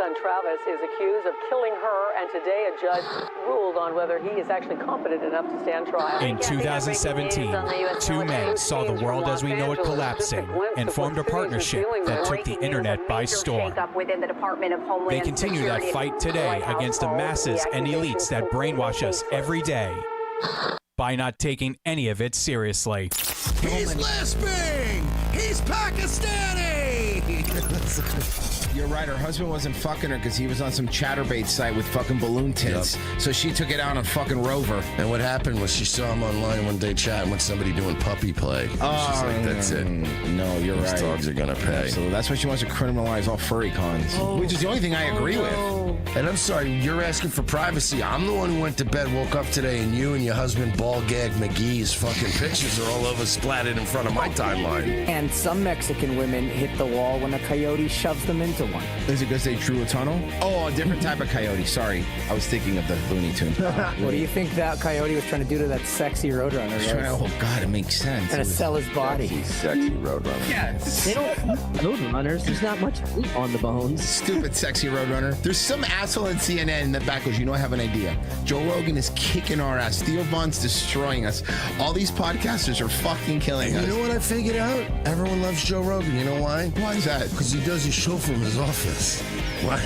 son Travis is accused of killing her, and today a judge ruled on whether he is actually competent enough to stand trial. In 2017, two men saw the world as we know it collapsing and formed a partnership that took the internet by storm. They continue that fight today against the masses and elites that brainwash us every day by not taking any of it seriously. He's lisping! He's Pakistani! You're right, her husband wasn't fucking her because he was on some chatterbait site with fucking balloon tits. Yep. So she took it out on fucking Rover. And what happened was she saw him online one day chatting with somebody doing puppy play. She's like, that's it. No, you're right. These dogs are going to pay. So that's why she wants to criminalize all furry cons, which is the only thing I agree with. And I'm sorry, you're asking for privacy. I'm the one who went to bed, woke up today, and you and your husband, Ball Gag McGee's fucking pictures are all over splattered in front of my timeline. And some Mexican women hit the wall when a coyote shoves them into one. Is it because they drew a tunnel? Oh, a different type of coyote. Sorry. I was thinking of the Looney Tune. What do you think that coyote was trying to do to that sexy roadrunner? Oh, God, it makes sense. Trying to sell his body. Sexy roadrunner. Yeah. They don't roadrunners. There's not much meat on the bones. Stupid sexy roadrunner. There's some asshole in CNN in the back goes, you know, I have an idea. Joe Rogan is kicking our ass. Theo Von's destroying us. All these podcasters are fucking killing us. You know what I figured out? Everyone loves Joe Rogan. You know why? Why is that? Because he does his show from his office. What?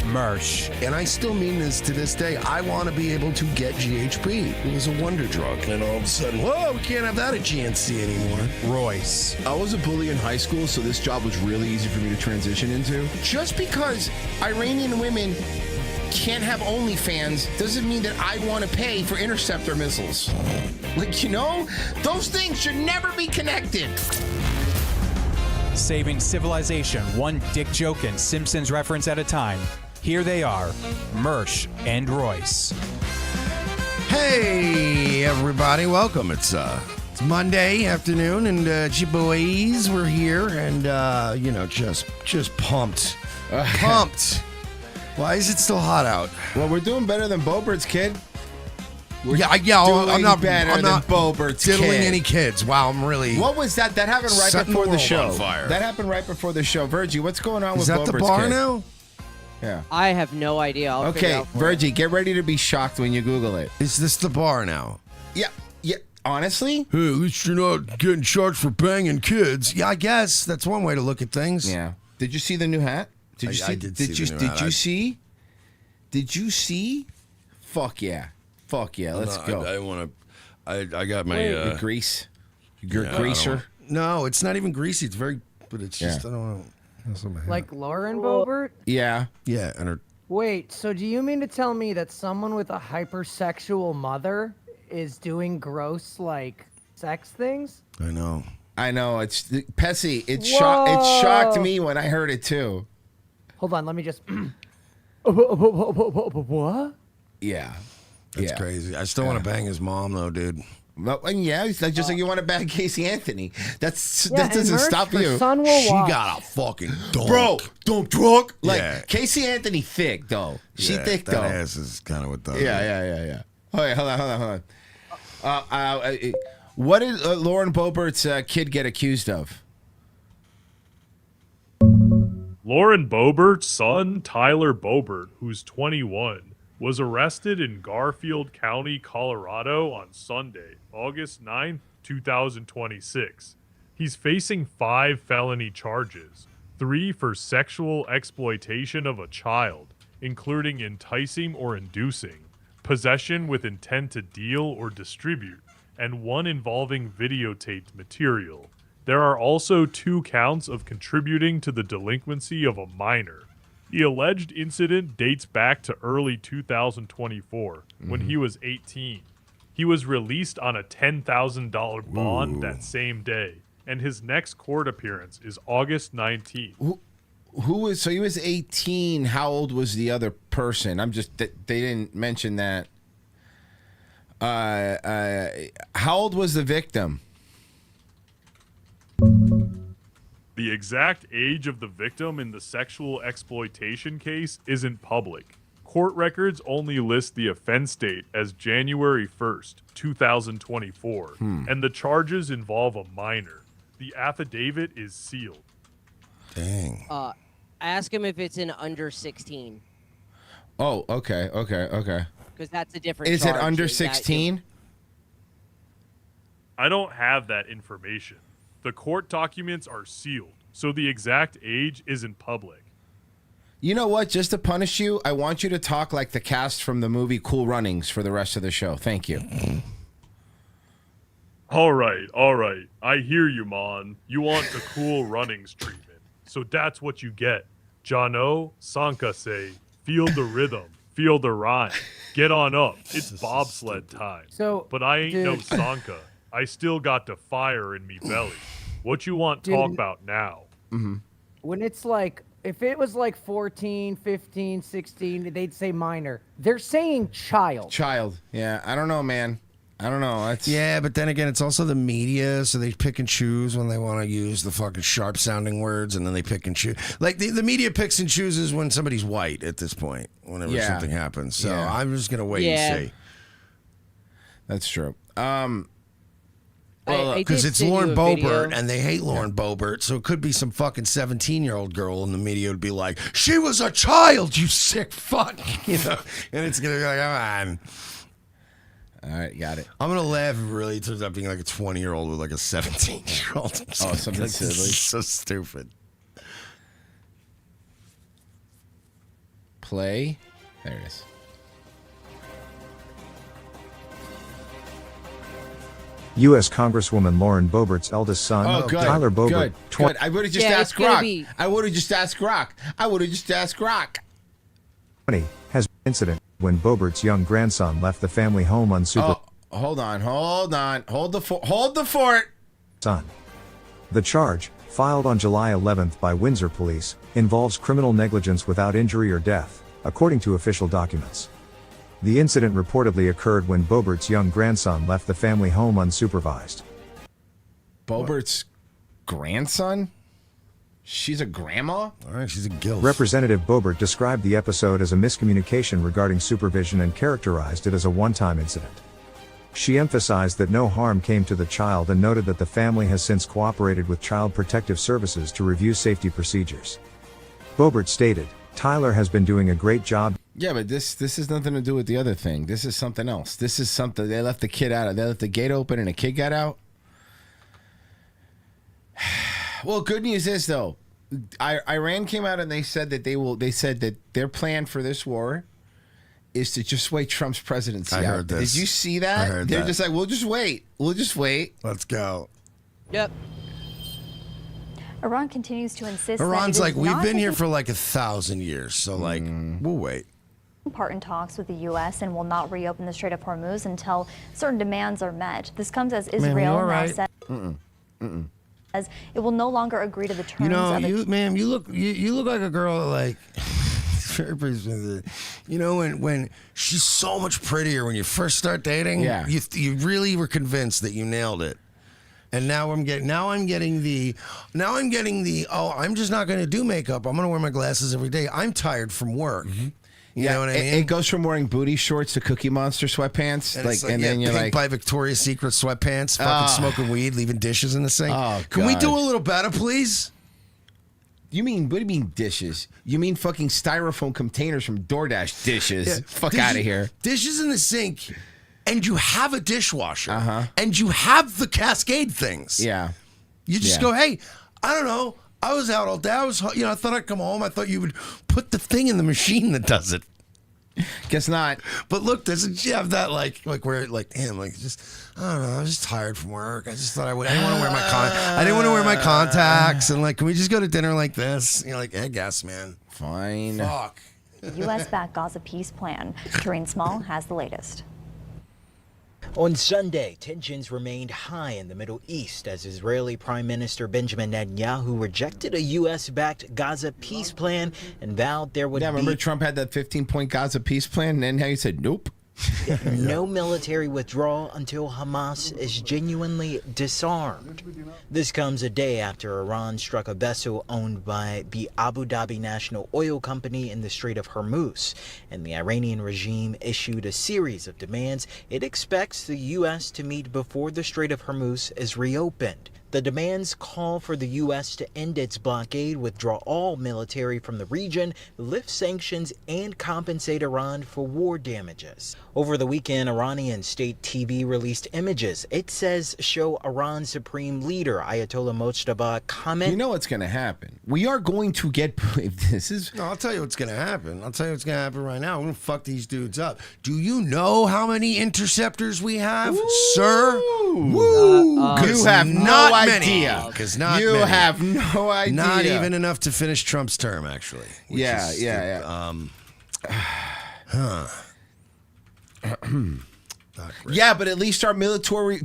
Mersh. And I still mean this to this day. I want to be able to get GHB. It was a wonder drug. And all of a sudden, whoa, we can't have that at GNC anymore. Royce. I was a bully in high school, so this job was really easy for me to transition into. Just because Iranian women can't have OnlyFans doesn't mean that I want to pay for interceptor missiles. Like, you know, those things should never be connected. Saving civilization one dick joke and Simpsons reference at a time. Here they are, Mersh and Royce. Hey, everybody. Welcome. It's Monday afternoon, and boys, we're here, and, just pumped. Pumped. Why is it still hot out? Well, we're doing better than Bobert's, kid. I'm not better than Bobert's diddling kid. any kids. Wow, I'm really. What was that? That happened right setting before the the world show. on fire. That happened right before the show. Virgie, what's going on with Is that Bobert's the bar kid? now? Yeah. I have no idea. I'll figure it Okay, out for Virgie, get ready to be shocked when you Google it. Is this the bar now? Yeah. Honestly? Hey, at least you're not getting charged for banging kids. Yeah, I guess that's one way to look at things. Yeah. Did you see the new hat? I did see the new hat. Did you see? Fuck yeah. Let's go. I want to. I got my grease. Your greaser. No, it's not even greasy. It's very, but it's just I don't know. Like Lauren Boebert? Yeah. Yeah, and her. Wait, so do you mean to tell me that someone with a hypersexual mother is doing gross, like, sex things? I know. It's Pessy. It shocked me when I heard it too. Hold on, let me just. What? Yeah. That's crazy. I still want to bang his mom though, dude. Well, and it's like just like you want to bang Casey Anthony. That Yeah, doesn't stop you. Son will She watch. got a fucking dunk. Bro, don't drunk. Like Yeah. Casey Anthony thick though. She thick that though. ass is kind of what does. Yeah. Oh, wait, hold on. What did Lauren Boebert's kid get accused of? Lauren Boebert's son, Tyler Boebert, who's 21, was arrested in Garfield County, Colorado on Sunday, August 9, 2026. He's facing 5 felony charges, 3 for sexual exploitation of a child, including enticing or inducing, possession with intent to deal or distribute, and 1 involving videotaped material. There are also 2 counts of contributing to the delinquency of a minor. The alleged incident dates back to early 2024, when he was 18. He was released on a $10,000 bond that same day, and his next court appearance is August 19th. So he was 18. How old was the other person? They didn't mention that. How old was the victim? The exact age of the victim in the sexual exploitation case isn't public. Court records only list the offense date as January 1st, 2024, and the charges involve a minor. The affidavit is sealed. Dang. Ask him if it's an under 16. Oh, okay. Because that's a different Is it charge. under 16? I don't have that information. The court documents are sealed, so the exact age isn't public. You know what? Just to punish you, I want you to talk like the cast from the movie Cool Runnings for the rest of the show. Thank you. All right. I hear you, Mon. You want the Cool Runnings treatment. So that's what you get. Jano, Sanka say, feel the rhythm, feel the rhyme. Get on up. It's bobsled time. So, but I ain't dude. no Sanka. I still got the fire in me belly. What you want talk about now? When it's like, if it was like 14, 15, 16, they'd say minor. They're saying child. Child. Yeah, I don't know, man. I don't know. Yeah, but then again, it's also the media, so they pick and choose when they want to use the fucking sharp-sounding words, and then they pick and choose. Like, the media picks and chooses when somebody's white at this point, whenever something happens. So I'm just going to wait and see. That's true. Because it's Lauren Boebert, and they hate Lauren Boebert, so it could be some fucking 17-year-old girl, and the media would be like, she was a child, you sick fuck, you know? And it's going to be like, come on. All right, got it. I'm going to laugh if it really turns out being like a 20-year-old with like a 17-year-old. Oh, something silly. So stupid. Play. There it is. U.S. Congresswoman Lauren Boebert's eldest son, Tyler Boebert. Good. I would have just asked Grok. I would have just asked Grok. 20 has been an incident when Boebert's young grandson left the family home unsupervised. Oh, hold on. Hold the fort. Son. The charge, filed on July 11th by Windsor Police, involves criminal negligence without injury or death, according to official documents. The incident reportedly occurred when Boebert's young grandson left the family home unsupervised. Boebert's grandson? She's a grandma? All right, she's a gilf. Representative Boebert described the episode as a miscommunication regarding supervision and characterized it as a one-time incident. She emphasized that no harm came to the child and noted that the family has since cooperated with Child Protective Services to review safety procedures. Boebert stated, Tyler has been doing a great job. Yeah, but this has nothing to do with the other thing. This is something else. This is something they left the kid out of. They left the gate open and a kid got out. Well, good news is though, Iran came out and they said that they said that their plan for this war is to just wait Trump's presidency I out. heard this. Did you see that? I heard They're that. just like, we'll just wait. Let's go. Yep. Iran continues to insist Iran's that like, we've been here for like 1,000 years, so like, we'll wait. part in talks with the U.S. and will not reopen the Strait of Hormuz until certain demands are met. This comes as Israel now says it will no longer agree to the terms of it. You look like a girl like. You know, when she's so much prettier when you first start dating. Yeah. You really were convinced that you nailed it. And now I'm getting the oh, I'm just not going to do makeup. I'm going to wear my glasses every day. I'm tired from work. You know what I mean? It goes from wearing booty shorts to Cookie Monster sweatpants, and then you're pink like, by Victoria's Secret sweatpants, fucking smoking weed, leaving dishes in the sink. Oh, Can we God. do a little better, please? what do you mean dishes? You mean fucking styrofoam containers from DoorDash dishes? Yeah. Fuck out of here. Dishes in the sink, and you have a dishwasher, and you have the Cascade things. Yeah. You just go, hey, I don't know. I was out all day. I thought I'd come home. I thought you would put the thing in the machine that does it. Guess not. But look, doesn't she have that like where like damn, like just I don't know. I was just tired from work. I just thought I didn't want to wear I didn't want to wear my contacts. And like, can we just go to dinner like this? You know, like I guess, man. Fine. Fuck. The U.S.-backed Gaza peace plan. Tareen Small has the latest. On Sunday, tensions remained high in the Middle East as Israeli Prime Minister Benjamin Netanyahu rejected a U.S.-backed Gaza peace plan and vowed there would Remember be Trump had that 15-point Gaza peace plan, and then how he said nope. no military withdrawal until Hamas is genuinely disarmed. This comes a day after Iran struck a vessel owned by the Abu Dhabi National Oil Company in the Strait of Hormuz, and the Iranian regime issued a series of demands it expects the U.S. to meet before the Strait of Hormuz is reopened. The The demands call for the U.S. to end its blockade, withdraw all military from the region, lift sanctions, and compensate Iran for war damages. Over the weekend, Iranian state TV released images it says show Iran's supreme leader, Ayatollah Mojtaba, comment. You know what's going to happen? We are going to get... This is... No, I'll tell you what's going to happen. I'll tell you what's going to happen right now. I'm going to fuck these dudes up. Do you know how many interceptors we have, sir? Woo! You have no idea. Because not you many. have no idea. Not even enough to finish Trump's term, actually. Yeah. Yeah, but at least our military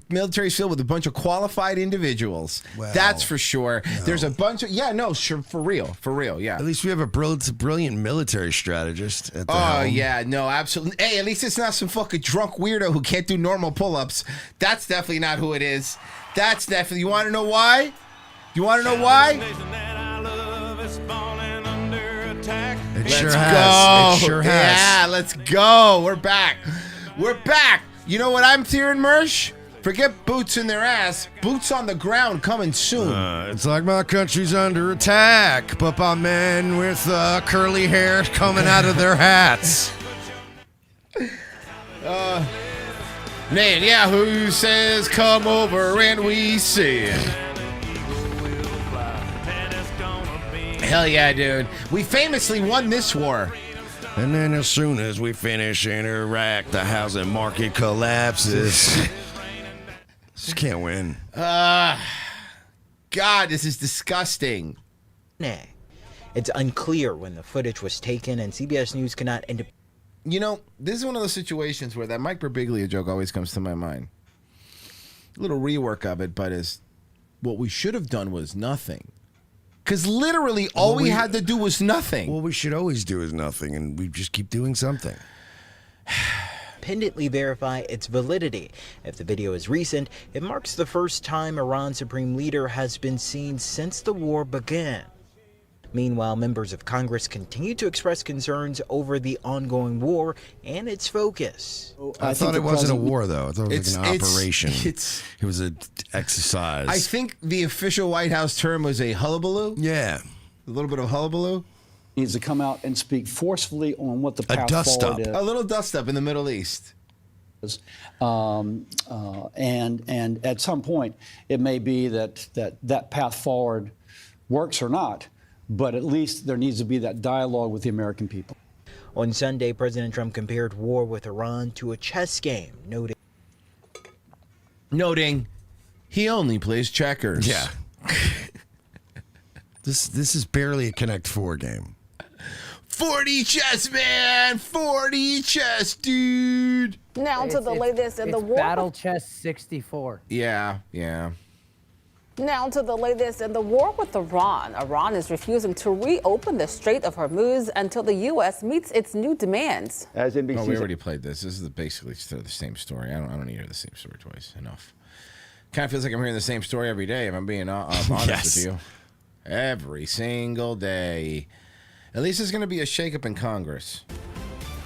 is filled with a bunch of qualified individuals. Well, that's for sure. no. There's a bunch of sure, for real, yeah. At least we have a brilliant military strategist at the helm. Yeah, no, absolutely. Hey, at least it's not some fucking drunk weirdo who can't do normal pull-ups. That's definitely not who it is. That's definitely. You want to know why? You want to know why? It sure has. It sure has. Yeah, let's go. We're back. We're back. You know what I'm hearing, Mersh? Forget boots in their ass. Boots on the ground coming soon. It's like my country's under attack, but by men with curly hair coming out of their hats. Netanyahu says, come over and we sing. Hell yeah, dude. We famously won this war. And then as soon as we finish in Iraq, the housing market collapses. Just can't win. God, this is disgusting. It's unclear when the footage was taken, and CBS News cannot You know, this is one of those situations where that Mike Birbiglia joke always comes to my mind. A little rework of it, but is what we should have done was nothing. Because literally all we had to do was nothing. What we should always do is nothing, and we just keep doing something. independently verify its validity. If the video is recent, it marks the first time Iran's supreme leader has been seen since the war began. Meanwhile, members of Congress continue to express concerns over the ongoing war and its focus. I thought it wasn't a war, though. I thought it was like an operation. It was an exercise. I think the official White House term was a hullabaloo. Yeah. A little bit of hullabaloo. Needs to come out and speak forcefully on what the path dust forward up. is. A little dust up in the Middle East. And at some point, it may be that path forward works or not, but at least there needs to be that dialogue with the American people. On Sunday, President Trump compared war with Iran to a chess game, noting he only plays checkers. Yeah. This is barely a Connect 4 game. 40 chess, man! 40 chess, dude! Now to the latest in the war. Battle Chess 64. Yeah. Now to the latest in the war with Iran. Iran is refusing to reopen the Strait of Hormuz until the U.S. meets its new demands. As NBC we already played this. This is basically still the same story. I don't need to hear the same story twice. Enough. Kind of feels like I'm hearing the same story every day, if I'm being honest with you. Every single day. At least there's going to be a shakeup in Congress.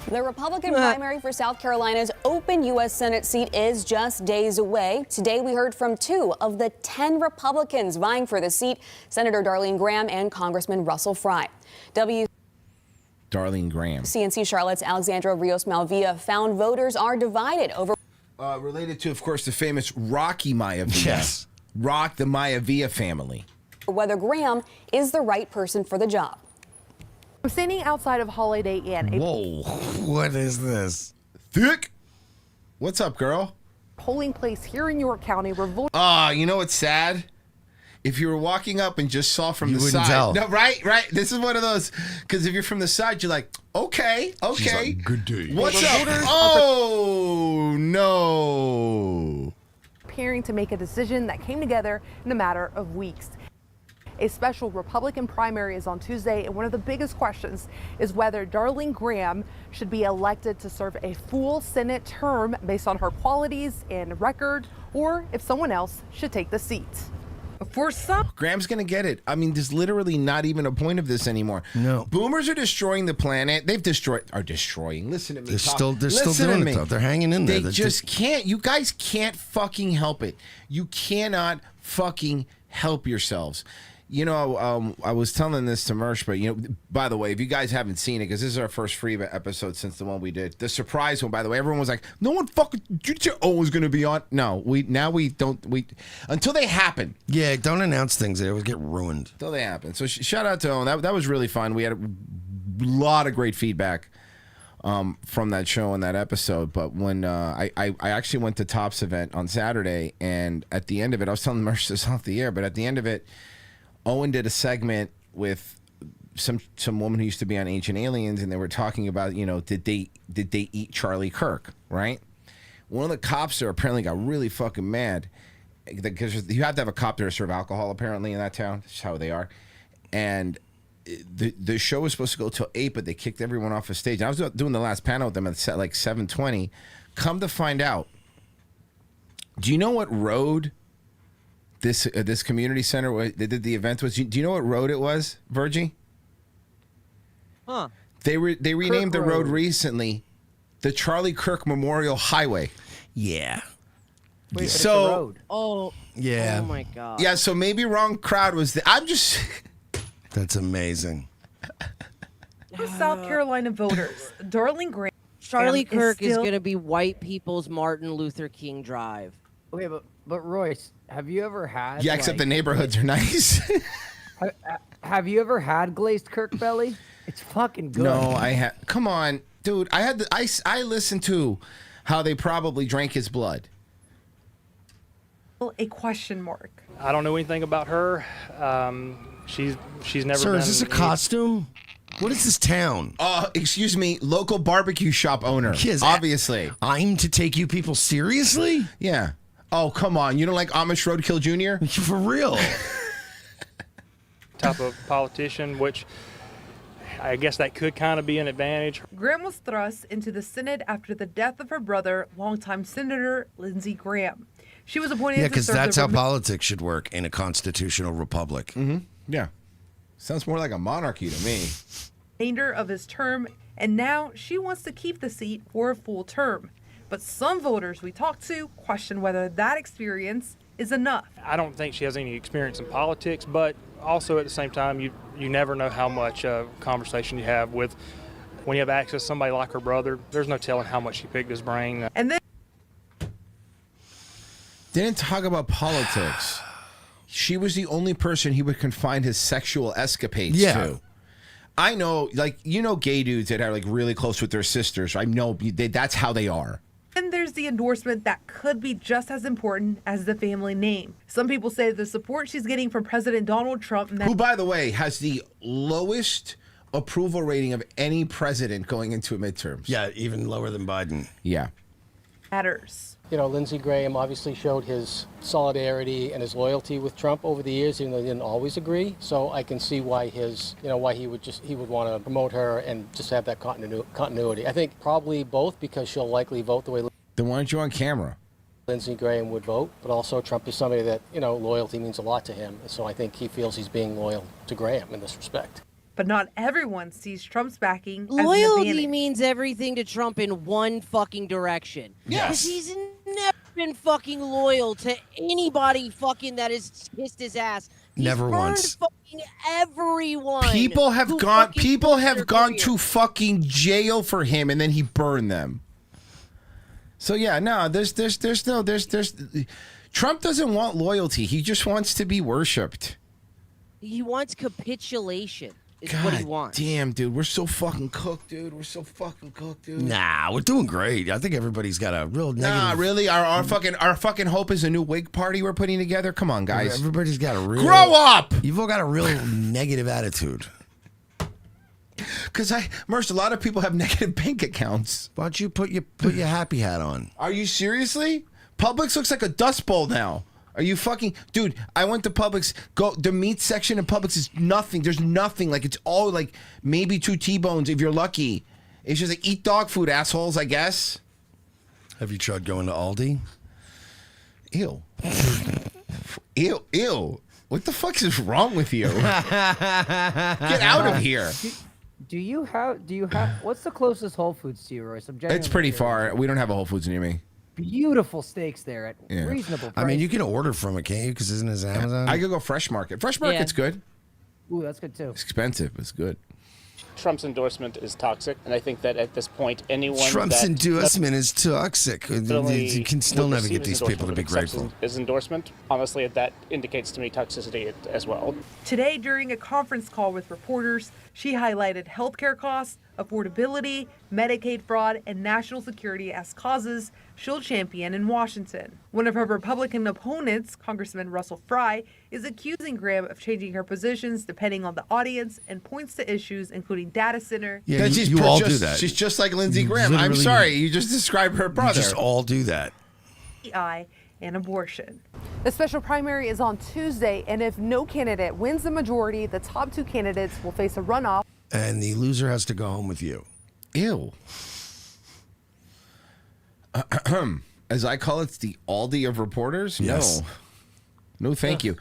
The Republican primary for South Carolina's open U.S. Senate seat is just days away. Today, we heard from 2 of the 10 Republicans vying for the seat, Senator Darlene Graham and Congressman Russell Fry. Darlene Graham. CNC Charlotte's Alexandra Rios-Malvia found voters are divided over... Related to, of course, the famous Rocky Maivia. Yes. Rock the Maivia family. ...whether Graham is the right person for the job. I'm standing outside of Holiday Inn. Whoa, what is this? Thick? What's up, girl? Polling place here in York County. You know what's sad? If you were walking up and just saw from the side. Tell. No, right. This is one of those. Because if you're from the side, you're like, okay. She's like, good day. What's up? Oh, no. Preparing to make a decision that came together in a matter of weeks. A special Republican primary is on Tuesday, and one of the biggest questions is whether Darlene Graham should be elected to serve a full Senate term based on her qualities and record, or if someone else should take the seat. For some, Graham's going to get it. I mean, there's literally not even a point of this anymore. No. Boomers are destroying the planet. They've destroying. Listen to me. They're still doing it, though. They're hanging in there. They just can't. You guys can't fucking help it. You cannot fucking help yourselves. You know, I was telling this to Mersh, but, you know, by the way, if you guys haven't seen it, because this is our first free episode since the one we did, the surprise one, by the way, everyone was like, no one fucking, was going to be on. No, we don't, until they happen. Yeah, don't announce things. They always get ruined. Until they happen. So shout out to Owen. That was really fun. We had a lot of great feedback from that show and that episode. But when I actually went to Top's event on Saturday, and at the end of it, I was telling Mersh this off the air, but at the end of it, Owen did a segment with some woman who used to be on Ancient Aliens, and they were talking about, you know, did they eat Charlie Kirk, right? One of the cops there apparently got really fucking mad because you have to have a cop there to serve alcohol apparently in that town. That's how they are. And the show was supposed to go till 8, but they kicked everyone off the stage. I was doing the last panel with them at like 7:20. Come to find out, do you know what road this community center they did the event was? Do you know what road it was, Virgie? Huh. They renamed the road recently the Charlie Kirk Memorial Highway. Yeah. Wait, but it's a so road. Oh. Yeah. Oh my God. Yeah. So maybe wrong crowd was. I'm just. That's amazing. For South Carolina voters, Darling Graham. Charlie Kirk is still- going to be white people's Martin Luther King Drive. Okay, but Royce, have you ever had? Yeah, except the neighborhoods are nice. Have you ever had glazed Kirk belly? It's fucking good. No, I had. Come on, dude. I listened to how they probably drank his blood. A question mark. I don't know anything about her. She's never. Sir, been is this a costume? What is this town? Excuse me, local barbecue shop owner. Yes, obviously. I'm to take you people seriously? Yeah. Oh, come on. You don't like Amish Roadkill Jr.? For real. type of politician, which I guess that could kind of be an advantage. Graham was thrust into the Senate after the death of her brother, longtime Senator Lindsey Graham. She was appointed Yeah, to because serve that's the how politics should work in a constitutional republic. Mm-hmm. Yeah. Sounds more like a monarchy to me. remainder of his term, and now she wants to keep the seat for a full term. But some voters we talked to question whether that experience is enough. I don't think she has any experience in politics, but also at the same time, you never know how much conversation you have with, when you have access to somebody like her brother, there's no telling how much she picked his brain. And then didn't talk about politics. She was the only person he would confine his sexual escapades to. I know, like, you know, gay dudes that are like really close with their sisters. I know that's how they are. And there's the endorsement that could be just as important as the family name. Some people say the support she's getting from President Donald Trump, who, by the way, has the lowest approval rating of any president going into midterms. Yeah, even lower than Biden. Yeah. matters. You know, Lindsey Graham obviously showed his solidarity and his loyalty with Trump over the years, even though they didn't always agree. So I can see why why he would want to promote her and just have that continuity. I think probably both, because she'll likely vote the way Then why aren't you on camera? Lindsey Graham would vote, but also Trump is somebody that, loyalty means a lot to him. So I think he feels he's being loyal to Graham in this respect. But not everyone sees Trump's backing as an Loyalty advantage. means everything to Trump in one fucking direction. Yes. Because he's never been fucking loyal to anybody fucking that has kissed his ass. He's Never burned once. fucking everyone. People have who gone. fucking People fucked have their gone career. to fucking jail for him, and then he burned them. So yeah, no, there's. Trump doesn't want loyalty. He just wants to be worshipped. He wants capitulation. Is what he wants. Damn, dude, we're so fucking cooked, dude. We're so fucking cooked, dude. Nah, we're doing great. I think everybody's got a real negative. Nah, really? Our fucking hope is a new wig party we're putting together. Come on, guys. Everybody's got a real. Grow up. You've all got a real negative attitude. Because Merce, a lot of people have negative bank accounts. Why don't you put your happy hat on? Are you seriously? Publix looks like a dust bowl now. Are you fucking... Dude, I went to Publix. The meat section in Publix is nothing. There's nothing. Like, it's all, like, maybe 2 T-bones if you're lucky. It's just like, eat dog food, assholes, I guess. Have you tried going to Aldi? Ew. Ew. What the fuck is wrong with you? Get out of here. Do you have? What's the closest Whole Foods to you, Royce? It's pretty far. We don't have a Whole Foods near me. beautiful steaks there at reasonable price. I mean, you can order from it, can't you? Because isn't it Amazon? I could go Fresh Market. Fresh Market's good. Ooh, that's good too. It's expensive. It's good. Trump's endorsement is toxic, and I think that at this point, anyone Trump's endorsement is toxic. You can still never get these people to be grateful. His endorsement, honestly, that indicates to me toxicity as well. Today, during a conference call with reporters, she highlighted healthcare costs, affordability, Medicaid fraud, and national security as causes she'll champion in Washington. One of her Republican opponents, Congressman Russell Fry, is accusing Graham of changing her positions depending on the audience and points to issues including data center. Yeah, you all do that. She's just like Lindsey Graham. I'm sorry, you just described her brother. You just all do that. AI and abortion. The special primary is on Tuesday, and if no candidate wins the majority, the top 2 candidates will face a runoff. And the loser has to go home with you. Ew. As I call it, the Aldi of reporters? Yes. No, thank you.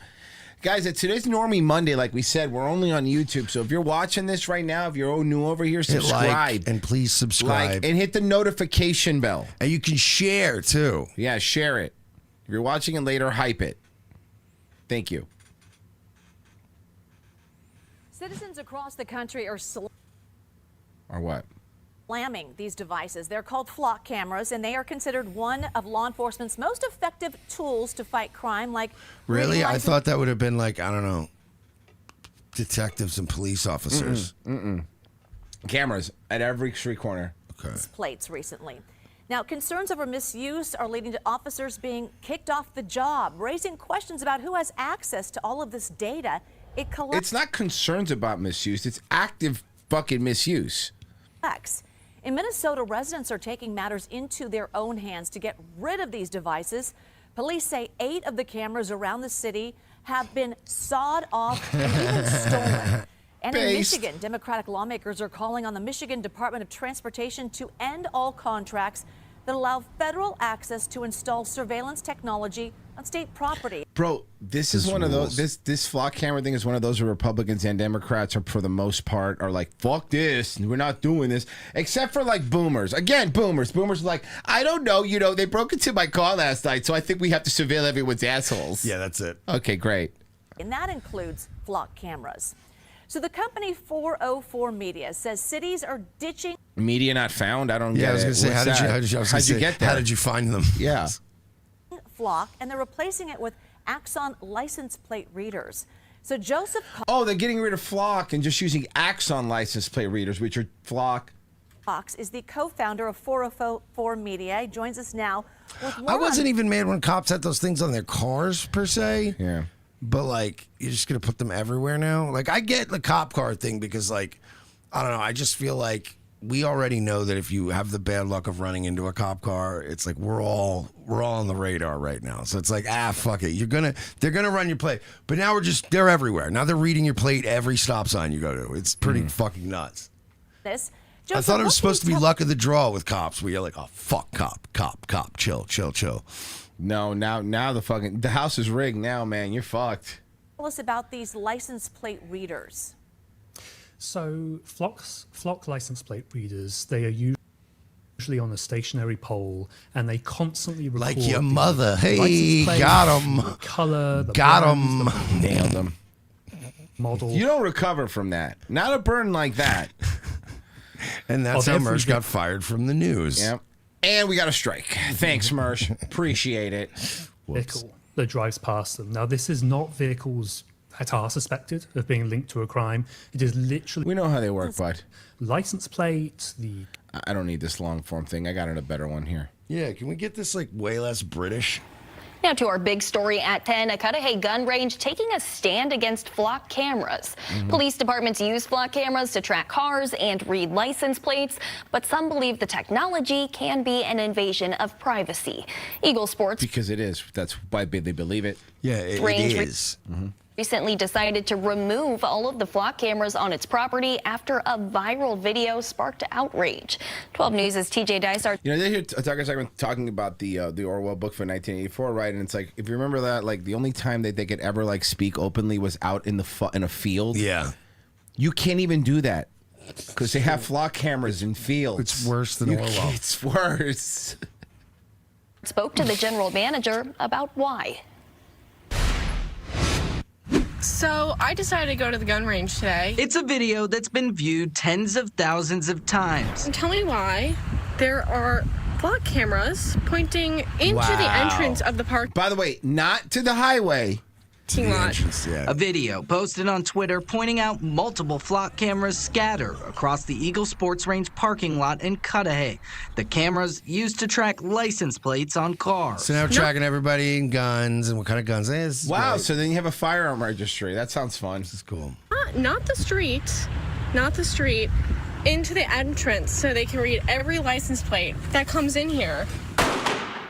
Guys, today's Normie Monday, like we said. We're only on YouTube, so if you're watching this right now, if you're new over here, subscribe. Hit like and please subscribe. And hit the notification bell. And you can share, too. Yeah, share it. If you're watching it later, hype it. Thank you. Citizens across the country are Or what? slamming these devices. They're called flock cameras, and they are considered one of law enforcement's most effective tools to fight crime. Like really, I thought that would have been like, I don't know, detectives and police officers. Cameras at every street corner. Okay. Plates recently. Now, concerns over misuse are leading to officers being kicked off the job, raising questions about who has access to all of this data. It's not concerns about misuse. It's active fucking misuse. In Minnesota, residents are taking matters into their own hands to get rid of these devices. Police say 8 of the cameras around the city have been sawed off and even stolen. And in Michigan, Democratic lawmakers are calling on the Michigan Department of Transportation to end all contracts that allow federal access to install surveillance technology on state property. Bro, this is one of those. This flock camera thing is one of those where Republicans and Democrats are, for the most part, are like, fuck this, we're not doing this. Except for like boomers. Again, boomers. Boomers are like, I don't know, they broke into my car last night, so I think we have to surveil everyone's assholes. Yeah, that's it. Okay, great. And that includes flock cameras. So the company 404 Media says cities are ditching Media not found? I don't get it. Yeah, I was going to say, how'd you get there? How did you find them? Yeah. flock, and they're replacing it with Axon license plate readers. So Joseph... they're getting rid of Flock and just using Axon license plate readers, which are Flock. Cox is the co-founder of 404 Media. He joins us now with more I wasn't even mad when cops had those things on their cars, per se. Yeah. But, like, you're just going to put them everywhere now? Like, I get the cop car thing because, like, I don't know. I just feel like we already know that if you have the bad luck of running into a cop car, it's like we're all on the radar right now. So it's like, fuck it. They're gonna run your plate. But now they're everywhere. Now they're reading your plate every stop sign you go to. It's pretty fucking nuts. This. I thought it was supposed to be luck of the draw with cops, where you're like, oh fuck, cop, chill. No, now the house is rigged now, man. You're fucked. Tell us about these license plate readers. So Flock license plate readers, they are usually on a stationary pole, and they constantly record like your mother. Hey, plate, got him. The color, the got brand, him. Nailed him. Model. You don't recover from that. Not a burn like that. And that's how Mersh got fired from the news. Yep. And we got a strike. Thanks, Mersh. Appreciate it. Vehicle that drives past them. Now, this is not vehicles that are suspected of being linked to a crime. It is literally... We know how they work, bud. License plate, the... I don't need this long form thing. I got a better one here. Yeah, can we get this, like, way less British? Now to our big story at 10, a Cudahy gun range taking a stand against flock cameras. Police departments use flock cameras to track cars and read license plates, but some believe the technology can be an invasion of privacy. Eagle Sports... Because it is. That's why they believe it. Yeah, it is. Recently decided to remove all of the flock cameras on its property after a viral video sparked outrage. 12 News' TJ Dysart. They're here talking about the Orwell book for 1984, right? And it's like, if you remember that, like, the only time that they could ever, like, speak openly was out in a field. Yeah. You can't even do that because they have flock cameras in fields. It's worse than Orwell. It's worse. spoke to the general manager about why. So I decided to go to the gun range today. It's a video that's been viewed tens of thousands of times. And tell me why there are flock cameras pointing into the entrance of the park. By the way, not to the highway. To the entrance, yeah. A video posted on Twitter pointing out multiple flock cameras scattered across the Eagle Sports Range parking lot in Cudahy. The cameras used to track license plates on cars. So now we're tracking everybody and guns and what kind of guns it is. Wow, Great. so then you have a firearm registry. That sounds fun. This is cool. Not the street, into the entrance so they can read every license plate that comes in here.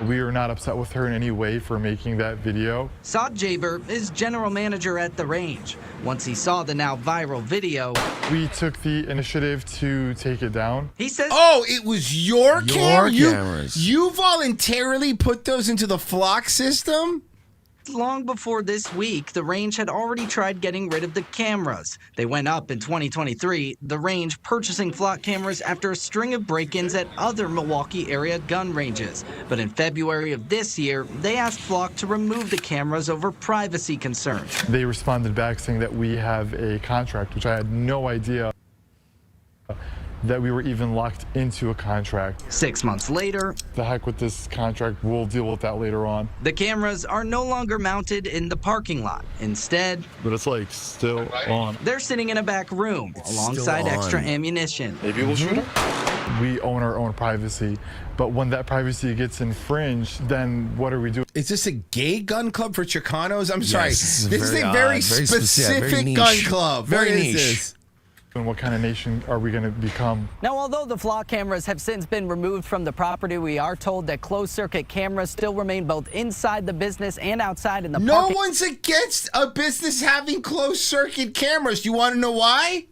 We are not upset with her in any way for making that video. Saad Jaber is general manager at the range. Once he saw the now viral video, we took the initiative to take it down. He says, "Oh, it was your cameras. You voluntarily put those into the flock system?" Long before this week, the range had already tried getting rid of the cameras. They went up in 2023, the range purchasing flock cameras after a string of break-ins at other Milwaukee area gun ranges. But in February of this year, they asked Flock to remove the cameras over privacy concerns. They responded back saying that we have a contract, which I had no idea that we were even locked into a contract. 6 months later, the heck with this contract, we'll deal with that later on. The cameras are no longer mounted in the parking lot. Instead, but it's like still on. They're sitting in a back room alongside extra ammunition. Maybe we'll shoot her. We own our own privacy, but when that privacy gets infringed, then what are we doing? Is this a gay gun club for Chicanos? I'm sorry. Yes, this is a very specific gun club. Very What is niche. this? And what kind of nation are we going to become? Now, although the flock cameras have since been removed from the property, we are told that closed-circuit cameras still remain both inside the business and outside in the No parking. one's against a business having closed circuit cameras. You want to know why?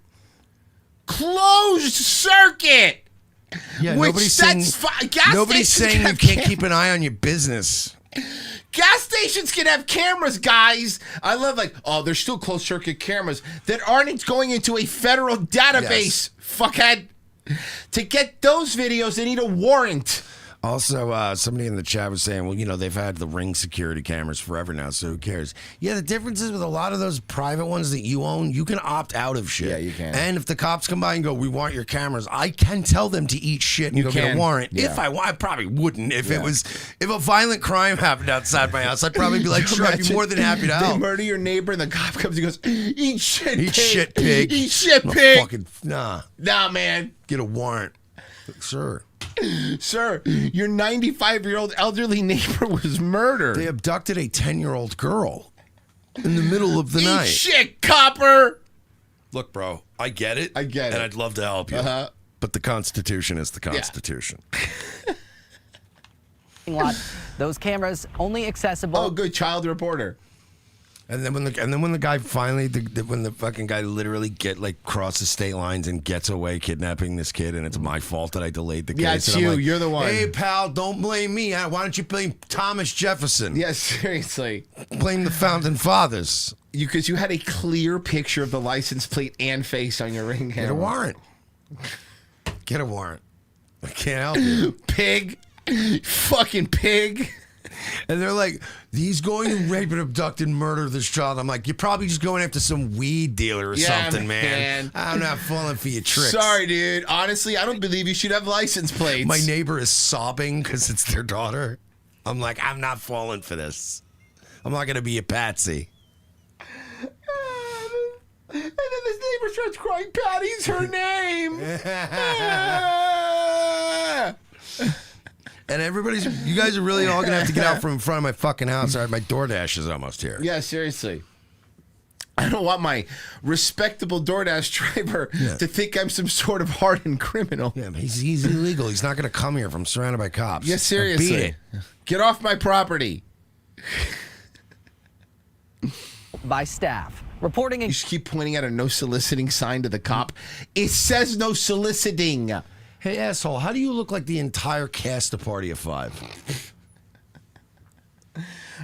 Closed circuit. Yeah, Which nobody's saying, gas nobody's stations saying can you have can't keep an eye on your business. Gas stations can have cameras, guys. I love there's still closed circuit cameras that aren't going into a federal database, fuckhead. To get those videos, they need a warrant. Also, somebody in the chat was saying, well, you know, they've had the Ring security cameras forever now, so who cares? Yeah, the difference is with a lot of those private ones that you own, you can opt out of shit. Yeah, you can. And if the cops come by and go, we want your cameras, I can tell them to eat shit and You go get can. a warrant. Yeah. If I probably wouldn't. If a violent crime happened outside my house, I'd probably be like, sure, I'd be more than happy to They help. murder your neighbor and the cop comes and goes, eat shit, Eat pig. shit, pig. Eat shit, No, pig. Nah, man. get a warrant. Sure. Sir, your 95-year-old elderly neighbor was murdered. They abducted a 10-year-old girl in the middle of the Eat night. shit, copper. Look, bro, I get it. I get it. And I'd love to help you. Uh-huh. But the Constitution is the Constitution. lot. Those cameras only accessible. Oh, good child reporter. And then when the guy finally, when the fucking guy literally crosses state lines and gets away kidnapping this kid, and it's my fault that I delayed the case. Yeah, it's and I'm you. like, You're the one. Hey, pal, don't blame me. Why don't you blame Thomas Jefferson? Yeah, seriously. Blame the founding fathers. Because you had a clear picture of the license plate and face on your ring camera. Get a warrant. Get a warrant. I can't help you. Pig. Fucking pig. And they're like, he's going to rape and abduct and murder this child. I'm like, you're probably just going after some weed dealer or something, man. I'm not falling for your tricks. Sorry, dude. Honestly, I don't believe you should have license plates. My neighbor is sobbing because it's their daughter. I'm like, I'm not falling for this. I'm not going to be a patsy. And then this neighbor starts crying, Patty's her name. And you guys are really all going to have to get out from in front of my fucking house. All right, my DoorDash is almost here. Yeah, seriously. I don't want my respectable DoorDash driver to think I'm some sort of hardened criminal. Yeah, he's illegal. He's not going to come here if I'm surrounded by cops. Yeah, seriously. Beat it. Get off my property. By staff. Reporting. You just keep pointing at a no soliciting sign to the cop. It says no soliciting. Hey, asshole, how do you look like the entire cast of Party of Five?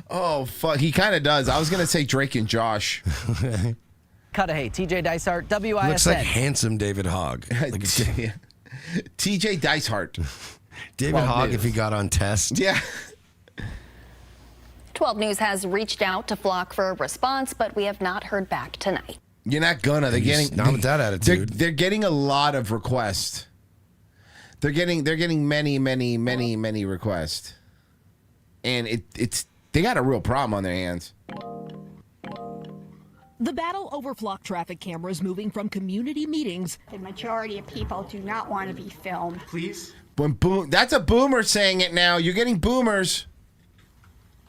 Oh, fuck. He kind of does. I was going to say Drake and Josh. Cudahy, TJ Dysart, WISN. Looks like handsome David Hogg. Like TJ Dysart. David Hogg if he got on test. Yeah. 12 News has reached out to Flock for a response, but we have not heard back tonight. You're not gonna. They're getting not with that attitude. They're getting a lot of requests. They're getting many requests, and it's they got a real problem on their hands. The battle over Flock traffic cameras moving from community meetings. The majority of people do not want to be filmed. Please. That's a boomer saying it now. You're getting boomers.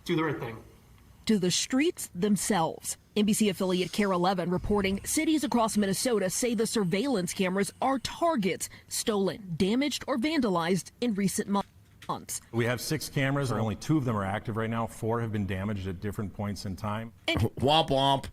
Do the right thing. To the streets themselves. NBC affiliate KARE 11 reporting cities across Minnesota say the surveillance cameras are targets, stolen, damaged, or vandalized in recent months. We have 6 cameras, or only 2 of them are active right now. 4 have been damaged at different points in time. Womp womp.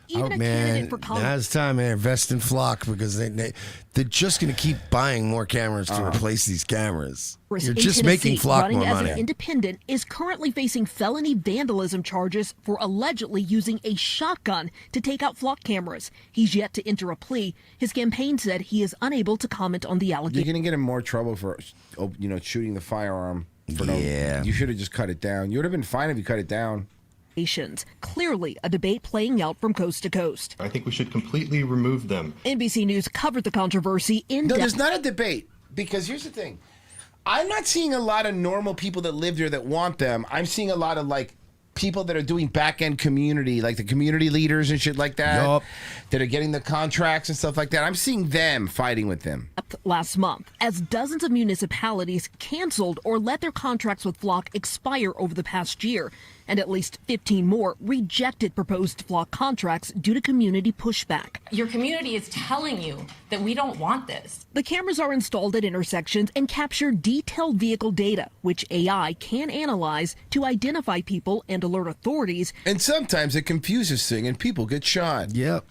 Even oh man, now's the time, man. Invest in Flock because they're just going to keep buying more cameras to replace these cameras. You're just making Flock running more as money. an independent is currently facing felony vandalism charges for allegedly using a shotgun to take out Flock cameras. He's yet to enter a plea. His campaign said he is unable to comment on the You're allegation. gonna get in more trouble for shooting the firearm. You should have just cut it down. You would have been fine if you cut it down. Clearly a debate playing out from coast to coast. I think we should completely remove them. NBC News covered the controversy in No, depth. there's not a debate because here's the thing. I'm not seeing a lot of normal people that live there that want them. I'm seeing a lot of people that are doing back-end community, like the community leaders and shit like that, that are getting the contracts and stuff like that. I'm seeing them fighting with them. Last month, as dozens of municipalities canceled or let their contracts with Flock expire over the past year, and at least 15 more rejected proposed Flock contracts due to community pushback. Your community is telling you that we don't want this. The cameras are installed at intersections and capture detailed vehicle data, which AI can analyze to identify people and alert authorities. And sometimes it confuses things and people get shot. Yep.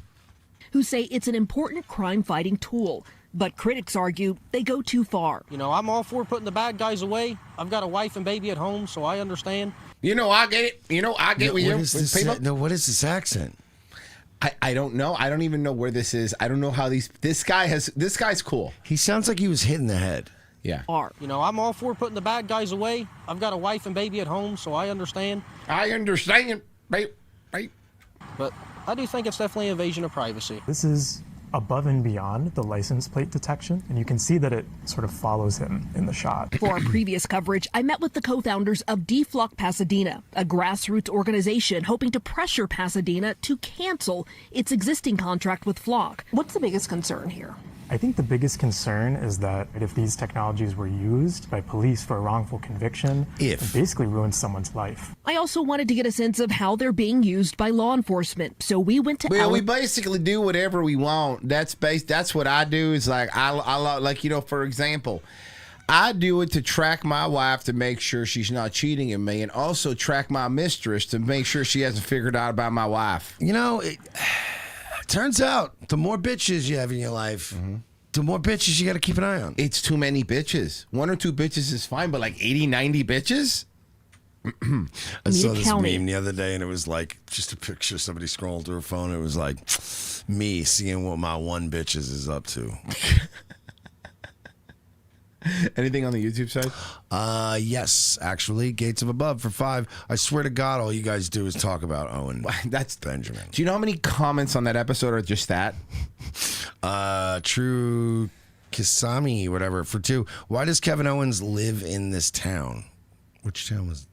Who say it's an important crime-fighting tool. But critics argue they go too far. You know, I'm all for putting the bad guys away. I've got a wife and baby at home, so I understand. I get it. I get what is this accent? I don't know. I don't even know where this is. I don't know how this guy's cool. He sounds like he was hit in the head. Yeah. You know, I'm all for putting the bad guys away. I've got a wife and baby at home, so I understand. I understand. Right. But I do think it's definitely an invasion of privacy. This is above and beyond the license plate detection, and you can see that it sort of follows him in the shot. For our previous coverage, I met with the co-founders of Deflock Pasadena, a grassroots organization hoping to pressure Pasadena to cancel its existing contract with Flock. What's the biggest concern here? I think the biggest concern is that if these technologies were used by police for a wrongful conviction, it basically ruins someone's life. I also wanted to get a sense of how they're being used by law enforcement, so we went to we basically do whatever we want. That's what I do. Is for example, I do it to track my wife to make sure she's not cheating on me, and also track my mistress to make sure she hasn't figured out about my wife. It turns out the more bitches you have in your life, the more bitches you got to keep an eye on. It's too many bitches. 1 or 2 bitches is fine, but 80, 90 bitches? I saw this meme the other day, and it was just a picture of somebody scrolling through her phone. It was me seeing what my one bitches is up to. Anything on the YouTube side? Yes, actually. Gates of Above for 5. I swear to God, all you guys do is talk about Owen. That's Benjamin. Do you know how many comments on that episode are just that? True Kisami, whatever, for 2. Why does Kevin Owens live in this town? Which town was?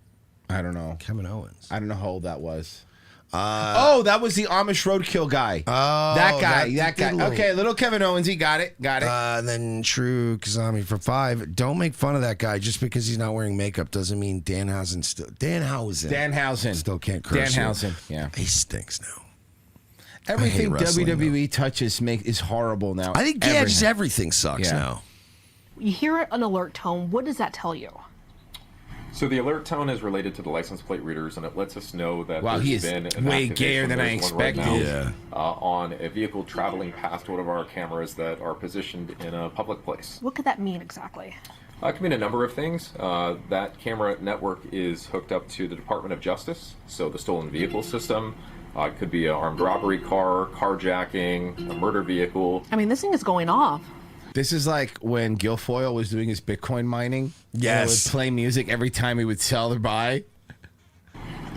I don't know. Kevin Owens. I don't know how old that was. That was the Amish roadkill guy. Oh, that guy. Okay, little Kevin Owens, he got it. Then True Kazami for 5. Don't make fun of that guy just because he's not wearing makeup doesn't mean Danhausen still can't curse. Danhausen, yeah, he stinks now. Everything WWE touches is horrible now. I think just everything sucks now. You hear an alert tone. What does that tell you? So the alert tone is related to the license plate readers, and it lets us know that there's been an way gayer than I expected. On a vehicle traveling past one of our cameras that are positioned in a public place. What could that mean exactly? It can mean a number of things. That camera network is hooked up to the Department of Justice, so the stolen vehicle system. It could be an armed robbery car, carjacking, a murder vehicle. I mean, this thing is going off. This is like when Guilfoyle was doing his Bitcoin mining. Yes. He would play music every time he would sell or buy.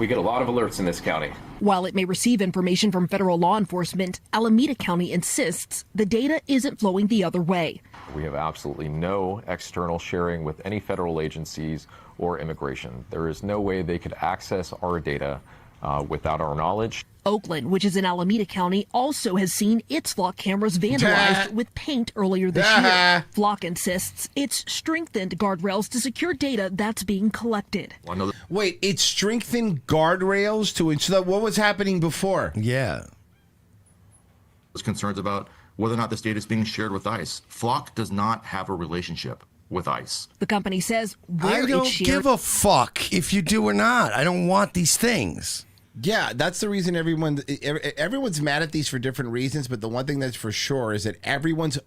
We get a lot of alerts in this county. While it may receive information from federal law enforcement, Alameda County insists the data isn't flowing the other way. We have absolutely no external sharing with any federal agencies or immigration. There is no way they could access our data without our knowledge. Oakland, which is in Alameda County, also has seen its flock cameras vandalized with paint earlier this year. Flock insists it's strengthened guardrails to secure data that's being collected. Wait, it strengthened guardrails to ensure what was happening before? Yeah. There's concerns about whether or not this data is being shared with ICE. Flock does not have a relationship with ICE. The company says where I don't it's shared. give a fuck if you do or not. I don't want these things. Yeah, that's the reason everyone's mad at these for different reasons, but the one thing that's for sure is that everyone's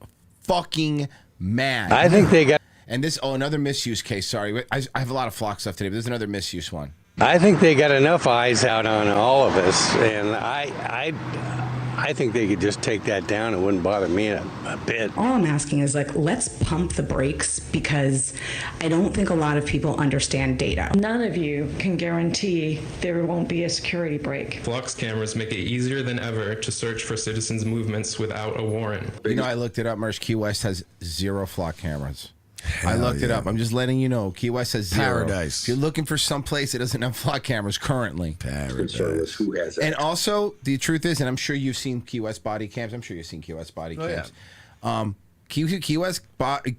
fucking mad. I think they got... And this, another misuse case, sorry. I have a lot of flock stuff today, but there's another misuse one. I think they got enough eyes out on all of us, and I think they could just take that down. It wouldn't bother me a bit. All I'm asking is, like, let's pump the brakes, because I don't think a lot of people understand data. None of you can guarantee there won't be a security break. Flock's cameras make it easier than ever to search for citizens' movements without a warrant. You know, I looked it up. Mersh, Key West has 0 flock cameras. I looked it up. I'm just letting you know. Key West has 0. Paradise. If you're looking for some place that doesn't have flock cameras currently. Paradise. Who has that? And also, the truth is, and I'm sure you've seen Key West body cams. I'm sure you've seen Key West body cams. Key West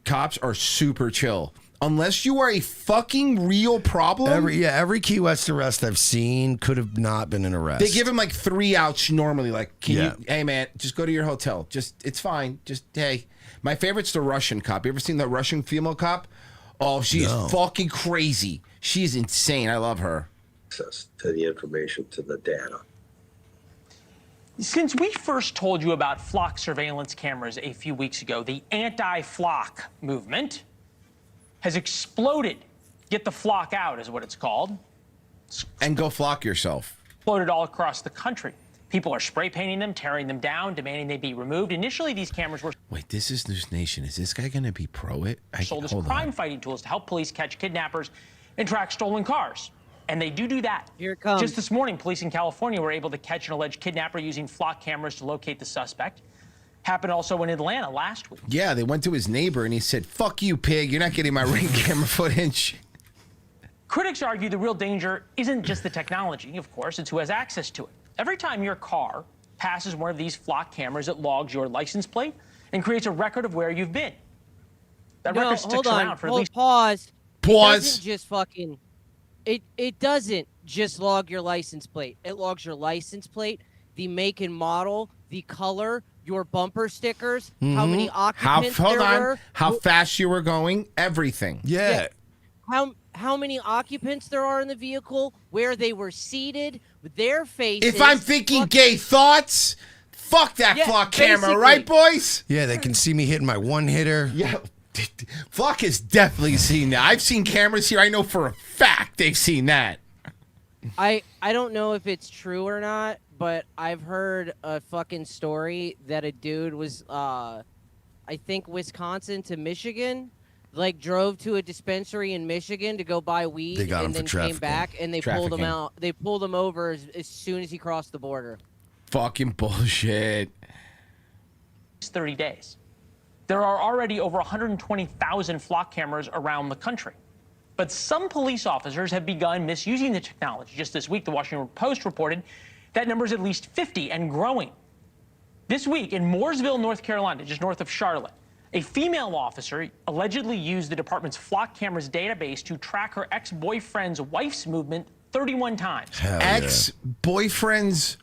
cops are super chill. Unless you are a fucking real problem. Every Key West arrest I've seen could have not been an arrest. They give him like 3 outs normally. Like, hey man, just go to your hotel. It's fine. Just, hey. My favorite's the Russian cop. You ever seen the Russian female cop? Oh, she's fucking crazy. She's insane. I love her. Access to the information, to the data. Since we first told you about flock surveillance cameras a few weeks ago, the anti-flock movement has exploded. Get the flock out is what it's called. And go flock yourself. Exploded all across the country. People are spray painting them, tearing them down, demanding they be removed. Initially, these cameras were... Wait, this is News Nation. Is this guy going to be pro it? Sold as crime-fighting tools to help police catch kidnappers and track stolen cars. And they do that. Here it comes. Just this morning, police in California were able to catch an alleged kidnapper using flock cameras to locate the suspect. Happened also in Atlanta last week. Yeah, they went to his neighbor and he said, "Fuck you, pig. You're not getting my Ring camera footage." Critics argue the real danger isn't just the technology, of course, it's who has access to it. Every time your car passes one of these flock cameras, it logs your license plate and creates a record of where you've been. That record sticks around for at least... Pause. Pause. It doesn't just fucking... It doesn't just log your license plate. It logs your license plate, the make and model, the color, your bumper stickers, how many occupants there were. How fast you were going, everything. Yeah. How many occupants there are in the vehicle, where they were seated, with their faces. If I'm thinking gay thoughts, fuck that flock camera, right, boys? Yeah, they can see me hitting my one hitter. Yeah, Flock has definitely seen that. I've seen cameras here. I know for a fact they've seen that. I don't know if it's true or not, but I've heard a fucking story that a dude was, I think Wisconsin to Michigan, like drove to a dispensary in Michigan to go buy weed, They got him and for then trafficking. came back and they pulled him out. They pulled him over as soon as he crossed the border. Fucking bullshit. 30 days. There are already over 120,000 flock cameras around the country. But some police officers have begun misusing the technology. Just this week, the Washington Post reported that number is at least 50 and growing. This week in Mooresville, North Carolina, just north of Charlotte, a female officer allegedly used the department's flock cameras database to track her ex-boyfriend's wife's movement 31 times. Ex-boyfriend's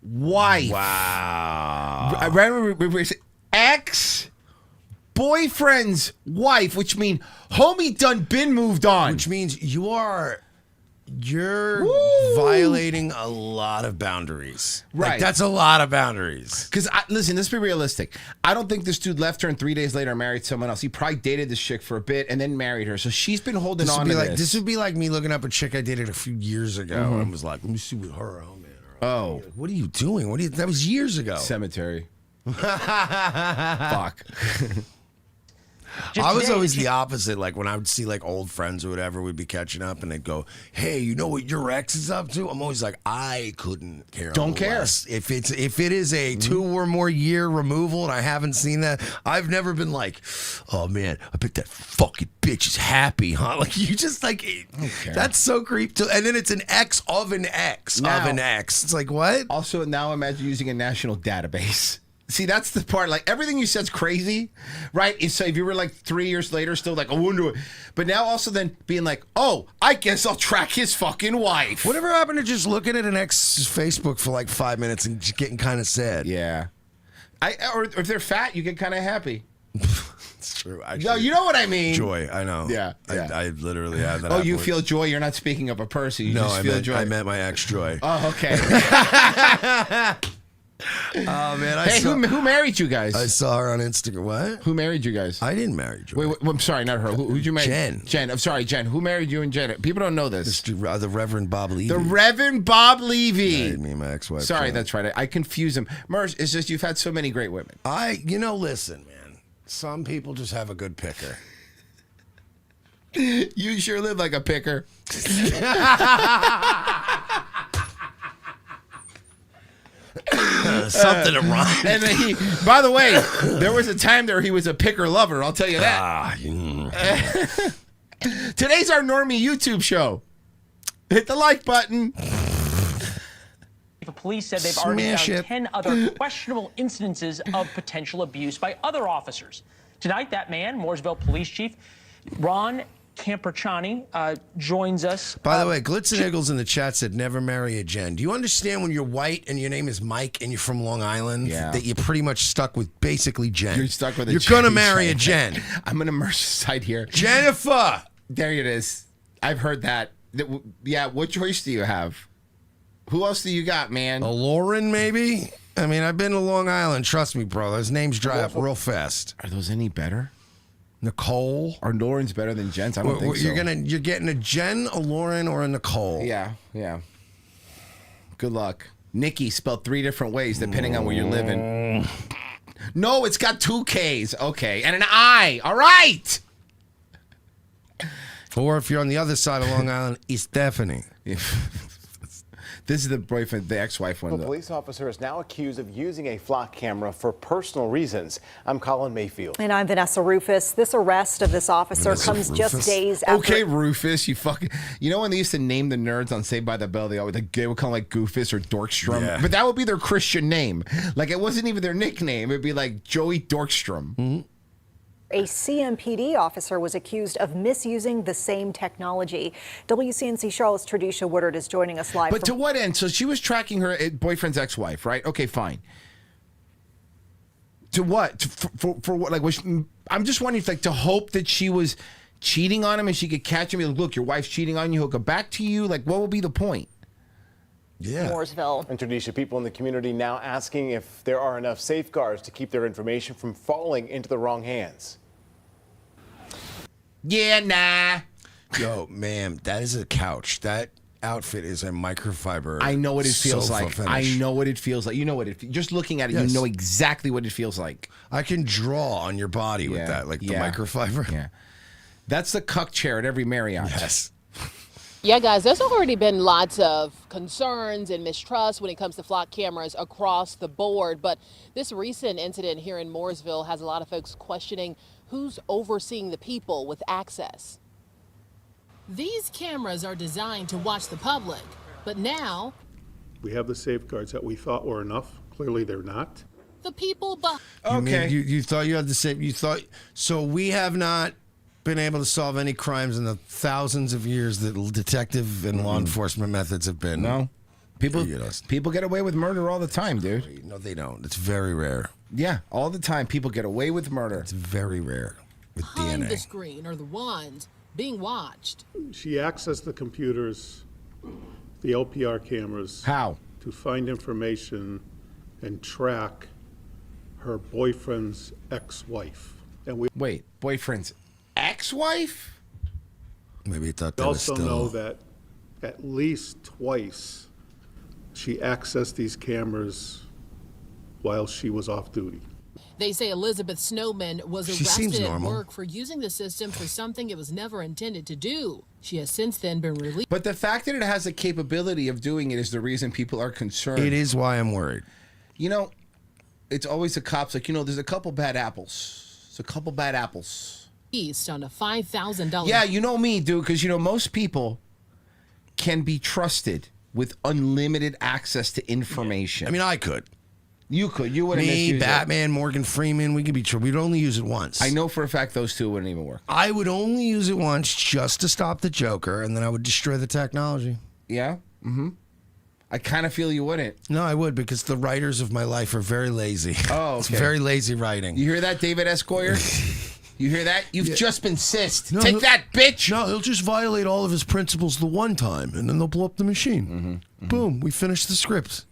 wife. Wow. Ex-boyfriend's wife, which means homie done been moved on. Which means you're violating a lot of boundaries. Right. Like, that's a lot of boundaries. Because, listen, let's be realistic. I don't think this dude left her and 3 days later married someone else. He probably dated this chick for a bit and then married her. So she's been holding on to this. This would be like me looking up a chick I dated a few years ago and was like, let me see what her man. Oh. What are you doing? That was years ago. Cemetery. Fuck. I was always the opposite. Like when I would see like old friends or whatever, we'd be catching up, and they'd go, "Hey, you know what your ex is up to?" I'm always like, I couldn't care. Don't care. less. If it is a 2 or more year removal, and I haven't seen that, I've never been like, "Oh man, I bet that fucking bitch is happy, huh?" Like you just like that's so creepy. And then it's an ex of an ex of an ex. It's like what? Also, now imagine using a national database. See, that's the part. Like everything you said's crazy, right? So if you were like 3 years later, still like, I wonder. But now also then being like, oh, I guess I'll track his fucking wife. Whatever happened to just looking at an ex's Facebook for like 5 minutes and just getting kind of sad? Yeah. Or if they're fat, you get kind of happy. It's true. No, you know what I mean. Joy, I know. Yeah. I literally have that. Oh, you feel joy? You're not speaking of a person. You just feel joy. I meant my ex Joy. Oh, okay. Oh man! Who married you guys? I saw her on Instagram. What? Who married you guys? I didn't marry Joy. Wait, I'm sorry, not her. Who'd you marry? Jen. Jen. I'm sorry, Jen. Who married you and Jen? People don't know this. The Reverend Bob Levy. The Reverend Bob Levy. Married me and my ex-wife. Sorry, Jen. that's right. I confuse them. Merce, it's just you've had so many great women. Listen, man. Some people just have a good picker. You sure live like a picker. Something to rhyme. And then by the way, there was a time there he was a picker lover. I'll tell you that. Today's our Normie YouTube show. Hit the like button. The police said they've already found 10 other questionable incidences of potential abuse by other officers. Tonight, that man, Mooresville Police Chief Ron Camperchani, joins us. By the way, Glitz and Eagles in the chat said never marry a Jen. Do you understand when you're white and your name is Mike and you're from Long Island that you're pretty much stuck with basically Jen? You're stuck with a You're Jen. gonna marry a Jen. I'm gonna merge side here. Jennifer! There it is. I've heard that. Yeah, what choice do you have? Who else do you got, man? A Lauren, maybe? I mean, I've been to Long Island. Trust me, bro. Those names dry up real fast. Are those any better? Nicole. Are Lauren's better than Jen's? I don't think so. You're getting a Jen, a Lauren, or a Nicole. Yeah. Good luck. Nikki spelled 3 different ways depending on where you're living. No, it's got 2 Ks. Okay. And an I. All right. Or if you're on the other side of Long Island, it's Stephanie. This is the boyfriend, the ex-wife one. A police officer is now accused of using a flock camera for personal reasons. I'm Colin Mayfield. And I'm Vanessa Rufus. This arrest of this officer comes just days after. Okay, Rufus, you fucking. You know when they used to name the nerds on Saved by the Bell, they would call them like Goofus or Dorkstrom. Yeah. But that would be their Christian name. Like it wasn't even their nickname. It'd be like Joey Dorkstrom. Mm-hmm. A CMPD officer was accused of misusing the same technology. WCNC Charlotte's Tradisha Woodard is joining us live. But to what end? So she was tracking her boyfriend's ex-wife, right? Okay, fine. To what? For what? Like, I'm just wondering, like, to hope that she was cheating on him and she could catch him. Like, look, your wife's cheating on you. He'll go back to you. Like, what will be the point? Yeah. Mooresville. And Tradisha, people in the community now asking if there are enough safeguards to keep their information from falling into the wrong hands. Yeah, nah. Yo, ma'am, that is a couch. That outfit is a microfiber. I know what it feels like. Finish. I know what it feels like. You know what it. Just looking at it, Yes. you know exactly what it feels like. I can draw on your body with that, like the microfiber. Yeah, that's the cuck chair at every Marriott. Yes. Yeah, guys, there's already been lots of concerns and mistrust when it comes to flock cameras across the board. But this recent incident here in Mooresville has a lot of folks questioning who's overseeing the people with access. These cameras are designed to watch the public, but now we have the safeguards that we thought were enough. Clearly, they're not. the people You thought you had the same. You thought so. We have not been able to solve any crimes in the thousands of years that detective and law enforcement methods have been. No. People get away with murder all the time, dude. No, they don't. It's very rare. Yeah, all the time people get away with murder. It's very rare with behind DNA. the screen are the ones being watched. She accessed the computers, the LPR cameras. How? To find information and track her boyfriend's ex-wife. And we Wait, boyfriend's ex-wife? Maybe he thought We that was also still. know that at least twice she accessed these cameras while she was off duty. They say Elizabeth Snowman was She seems arrested at normal. work for using the system for something it was never intended to do. She has since then been released. But the fact that it has the capability of doing it is the reason people are concerned. It is why I'm worried. You know, it's always the cops like, there's a couple bad apples. It's a couple bad apples. On a $5,000. Yeah, you know me, dude, because, most people can be trusted with unlimited access to information. I mean, I could. You could. You wouldn't Me, misuse it. Batman, Morgan Freeman, we could be true. We'd only use it once. I know for a fact those two wouldn't even work. I would only use it once just to stop the Joker, and then I would destroy the technology. Yeah? Mm-hmm. I kind of feel you wouldn't. No, I would, because the writers of my life are very lazy. Oh, okay. It's very lazy writing. You hear that, David Esquire? You hear that? You've just been sissed. No, Take that, bitch! No, he'll just violate all of his principles the one time, and then they'll blow up the machine. Boom, we finished the script.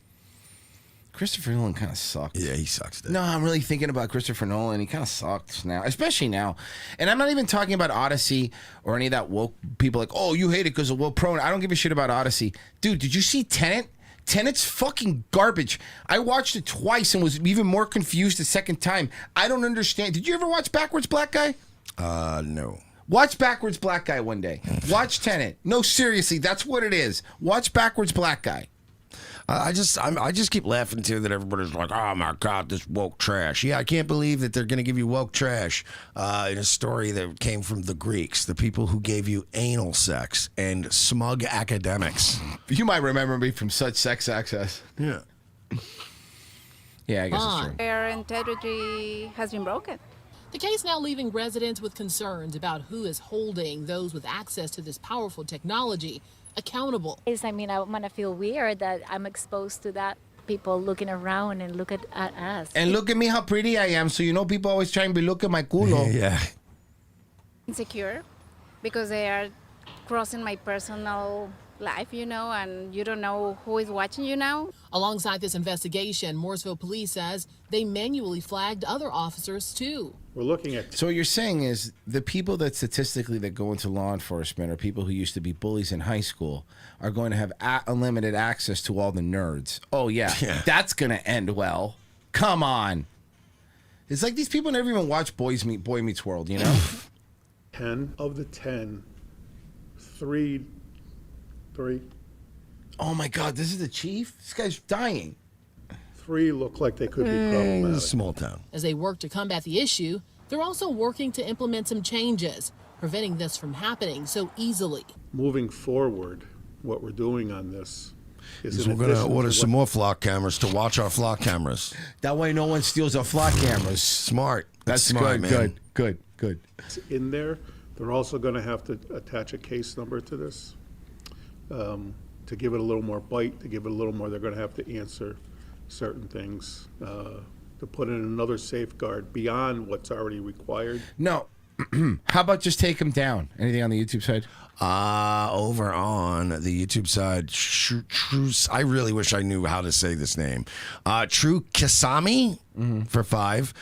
Christopher Nolan kind of sucked. Yeah, he sucks. Dude. No, I'm really thinking about Christopher Nolan. He kind of sucks now, especially now. And I'm not even talking about Odyssey or any of that woke people like, oh, you hate it because of woke prone. I don't give a shit about Odyssey. Dude, did you see Tenet? Tenet's fucking garbage. I watched it twice and was even more confused the second time. I don't understand. Did you ever watch Backwards Black Guy? No. Watch Backwards Black Guy one day. Watch Tenet. No, seriously, that's what it is. Watch Backwards Black Guy. I just keep laughing too that everybody's like, oh my God, this woke trash. Yeah, I can't believe that they're going to give you woke trash in a story that came from the Greeks, the people who gave you anal sex and smug academics. You might remember me from such sex access. Yeah. Yeah, I guess it's true. Their integrity has been broken. The case now leaving residents with concerns about who is holding those with access to this powerful technology accountable. I mean, I want to feel weird that I'm exposed to that. People looking around and look at us. And look at me how pretty I am. So, people always try and be look at my culo. Yeah. Insecure because they are crossing my personal life, and you don't know who is watching you now. Alongside this investigation, Mooresville police says they manually flagged other officers too. We're looking at. So what you're saying is the people that statistically that go into law enforcement are people who used to be bullies in high school are going to have unlimited access to all the nerds. Oh yeah. That's going to end well. Come on. It's like these people never even watch Boy Meets World, 10 of the 10, three. Oh my God, this is the chief? This guy's dying. 3 look like they could be problematic. Small town. As they work to combat the issue, they're also working to implement some changes, preventing this from happening so easily. Moving forward, what we're doing on this is we're going to order some more flock cameras to watch our flock cameras. That way no one steals our flock cameras. Smart. That's smart, good, man. Good. It's in there. They're also going to have to attach a case number to this to give it a little more bite, to give it a little more. They're going to have to answer certain things to put in another safeguard beyond what's already required. No. How about just take him down? Anything on the YouTube side? Over on the YouTube side, I really wish I knew how to say this name. True Kasami for 5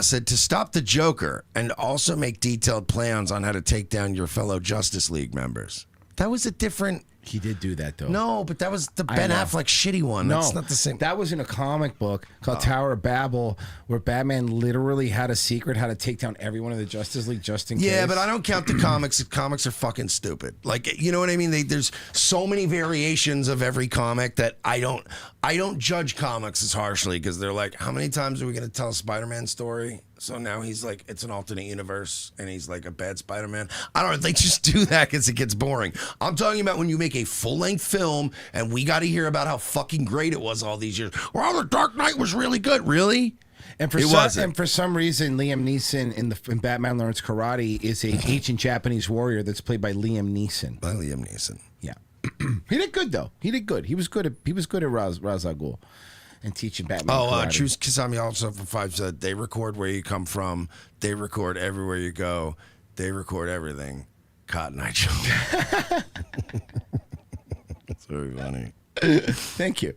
said to stop the Joker and also make detailed plans on how to take down your fellow Justice League members. That was a different. He did do that though. No, but that was the Ben Affleck shitty one. No, that's not the same. That was in a comic book called Tower of Babel, where Batman literally had a secret how to take down everyone in the Justice League just in case. Yeah, but I don't count the comics. Comics are fucking stupid. Like, you know what I mean? There's so many variations of every comic that I don't judge comics as harshly because they're like, how many times are we going to tell a Spider-Man story? So now he's like, it's an alternate universe, and he's like a bad Spider-Man. I don't know. They just do that because it gets boring. I'm talking about when you make a full-length film, and we got to hear about how fucking great it was all these years. Well, The Dark Knight was really good. Really? And for some reason, Liam Neeson in Batman Learns Karate is an ancient Japanese warrior that's played by Liam Neeson. By Liam Neeson. Yeah. He did good though. He did good. He was good at Ra's al Ghul and teaching Batman. True Kasami also for 5 said they record where you come from. They record everywhere you go. They record everything. Cotton Eye Joe. That's very funny. Thank you.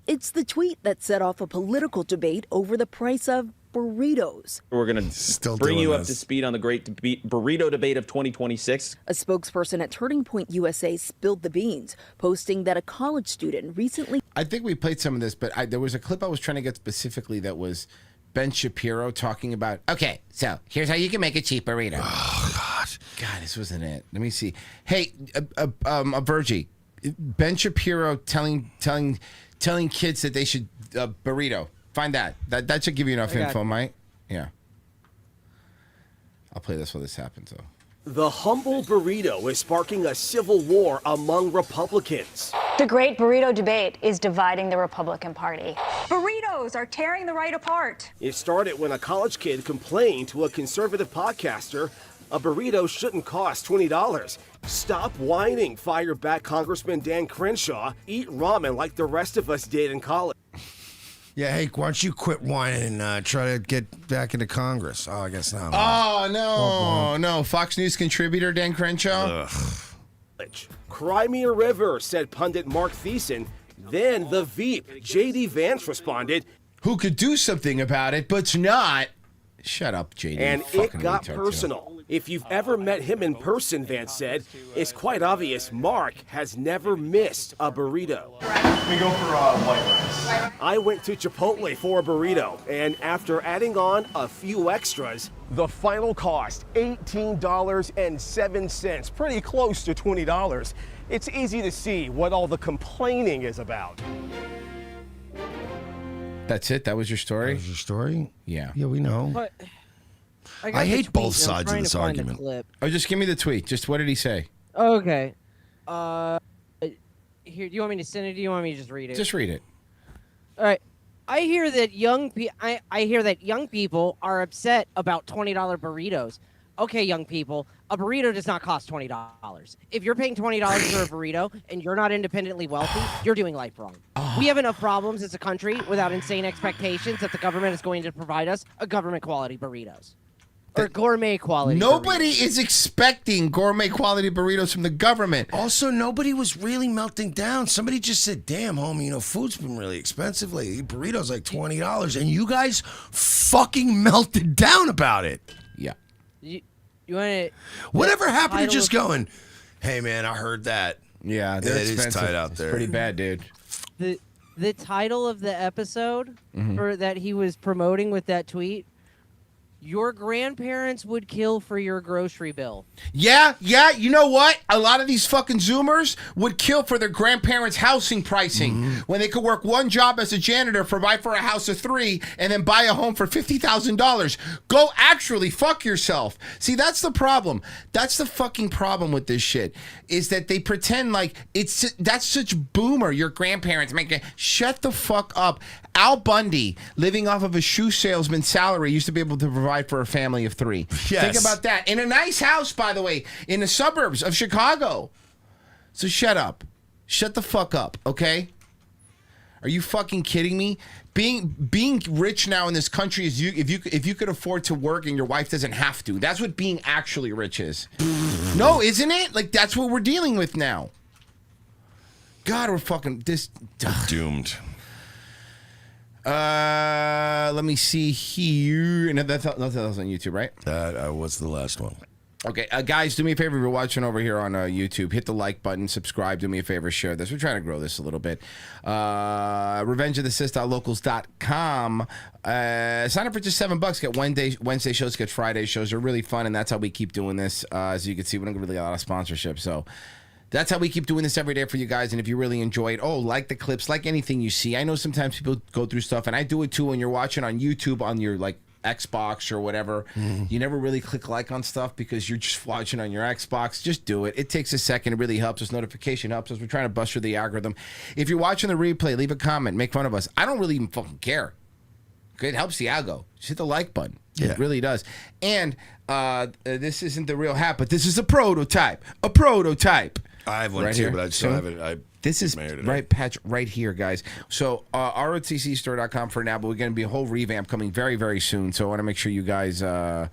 It's the tweet that set off a political debate over the price of burritos. We're going to bring you up to speed on the great burrito debate of 2026. A spokesperson at Turning Point USA spilled the beans, posting that a college student recently... I think we played some of this, but there was a clip I was trying to get specifically that was Ben Shapiro talking about, okay, so here's how you can make a cheap burrito. Oh, God. God, this wasn't it. Let me see. Hey, Virgie, Ben Shapiro telling kids that they should burrito. Find that. That should give you enough info, Mike. Yeah. I'll play this while this happens, though. The humble burrito is sparking a civil war among Republicans. The great burrito debate is dividing the Republican Party. Burritos are tearing the right apart. It started when a college kid complained to a conservative podcaster a burrito shouldn't cost $20. Stop whining, fired back Congressman Dan Crenshaw. Eat ramen like the rest of us did in college. Yeah, hey, why don't you quit whining and try to get back into Congress? Oh, I guess not. Oh, no. Fox News contributor Dan Crenshaw. Cry me a river, said pundit Mark Thiessen. Then the Veep, J.D. Vance, responded. Who could do something about it, but's not. Shut up, J.D. And it got personal. If you've ever met him in person, Vance said, it's quite obvious Mark has never missed a burrito. We go for white rice. I went to Chipotle for a burrito, and after adding on a few extras, the final cost, $18.07, pretty close to $20. It's easy to see what all the complaining is about. That's it? That was your story? That was your story? Yeah. Yeah, we know. But I hate both sides of this argument. Oh, just give me the tweet. Just what did he say? Okay. Here, do you want me to send it? Or do you want me to just read it? Just read it. All right. I hear that young people are upset about $20 burritos. Okay, young people, a burrito does not cost $20. If you're paying $20 for a burrito and you're not independently wealthy, you're doing life wrong. We have enough problems as a country without insane expectations that the government is going to provide us a government quality burritos. Or gourmet quality Nobody burritos. is expecting gourmet quality burritos from the government. Also, nobody was really melting down. Somebody just said, damn, homie, food's been really expensive lately. Burritos like $20. And you guys fucking melted down about it. Yeah. You want to... Whatever happened to just going, hey, man, I heard that. Yeah, it is tight out there. It's pretty bad, dude. The title of the episode for that he was promoting with that tweet, your grandparents would kill for your grocery bill. Yeah, you know what? A lot of these fucking Zoomers would kill for their grandparents' housing pricing when they could work one job as a janitor, provide for a house of 3, and then buy a home for $50,000. Go actually fuck yourself. See, that's the problem. That's the fucking problem with this shit, is that they pretend like that's such boomer. Your grandparents make it. Shut the fuck up. Al Bundy, living off of a shoe salesman's salary, used to be able to provide for a family of 3. Yes. Think about that. In a nice house, by the way, in the suburbs of Chicago. So shut up. Shut the fuck up, okay? Are you fucking kidding me? Being rich now in this country is if you could afford to work and your wife doesn't have to. That's what being actually rich is. No, isn't it? Like, that's what we're dealing with now. God, we're fucking doomed. Let me see here. No, that was on YouTube, right? That was the last one. Okay, guys, do me a favor. If you're watching over here on YouTube, hit the like button, subscribe, do me a favor, share this. We're trying to grow this a little bit. RevengeOfTheSith.locals.com. Sign up for just $7. Get Wednesday shows, get Friday shows. They're really fun, and that's how we keep doing this. As you can see, we don't really get a lot of sponsorship, so that's how we keep doing this every day for you guys. And if you really enjoy it, like the clips, like anything you see. I know sometimes people go through stuff, and I do it too when you're watching on YouTube on your Xbox or whatever. You never really click like on stuff because you're just watching on your Xbox. Just do it. It takes a second. It really helps us. Notification helps us. We're trying to bust through the algorithm. If you're watching the replay, leave a comment. Make fun of us. I don't really even fucking care. Okay, it helps the algo. Just hit the like button. Yeah. It really does. And this isn't the real hat, but this is a prototype. A prototype. I have one right too, here. but I still haven't. This is right patch right here, guys. So ROTCstore.com for now, but we're going to be a whole revamp coming very, very soon. So I want to make sure you guys are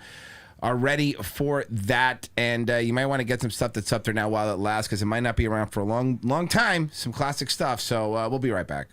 ready for that. And you might want to get some stuff that's up there now while it lasts, because it might not be around for a long time. Some classic stuff. So we'll be right back.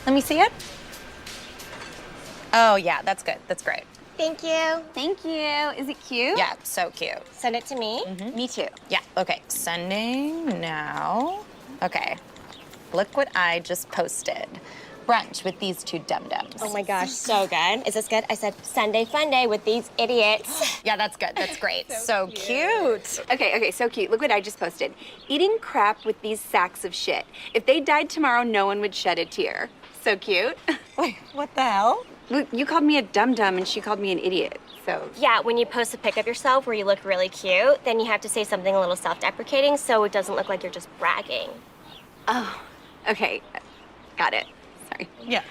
Let me see it. Oh, yeah, that's good. That's great. Thank you. Thank you. Is it cute? Yeah, so cute. Send it to me. Me too. Yeah, okay. Sending now. Okay. Look what I just posted. Brunch with these two dum-dums. Oh my gosh, so good. Is this good? I said Sunday fun day with these idiots. Yeah, that's good. That's great. so cute. Okay, so cute. Look what I just posted. Eating crap with these sacks of shit. If they died tomorrow, no one would shed a tear. So cute. Wait, what the hell? You called me a dum-dum and she called me an idiot, so. Yeah, when you post a pic of yourself where you look really cute, then you have to say something a little self-deprecating so it doesn't look like you're just bragging. Oh, okay. Got it. Sorry. Yeah.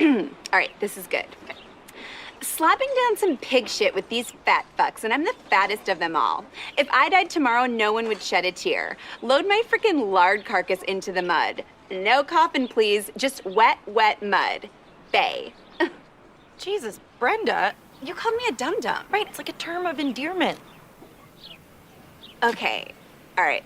All right, this is good. Okay. Slapping down some pig shit with these fat fucks, and I'm the fattest of them all. If I died tomorrow, no one would shed a tear. Load my freaking lard carcass into the mud. No coffin, please. Just wet, wet mud. Bay. Jesus, Brenda. You called me a dum-dum. Right, it's like a term of endearment. Okay. All right.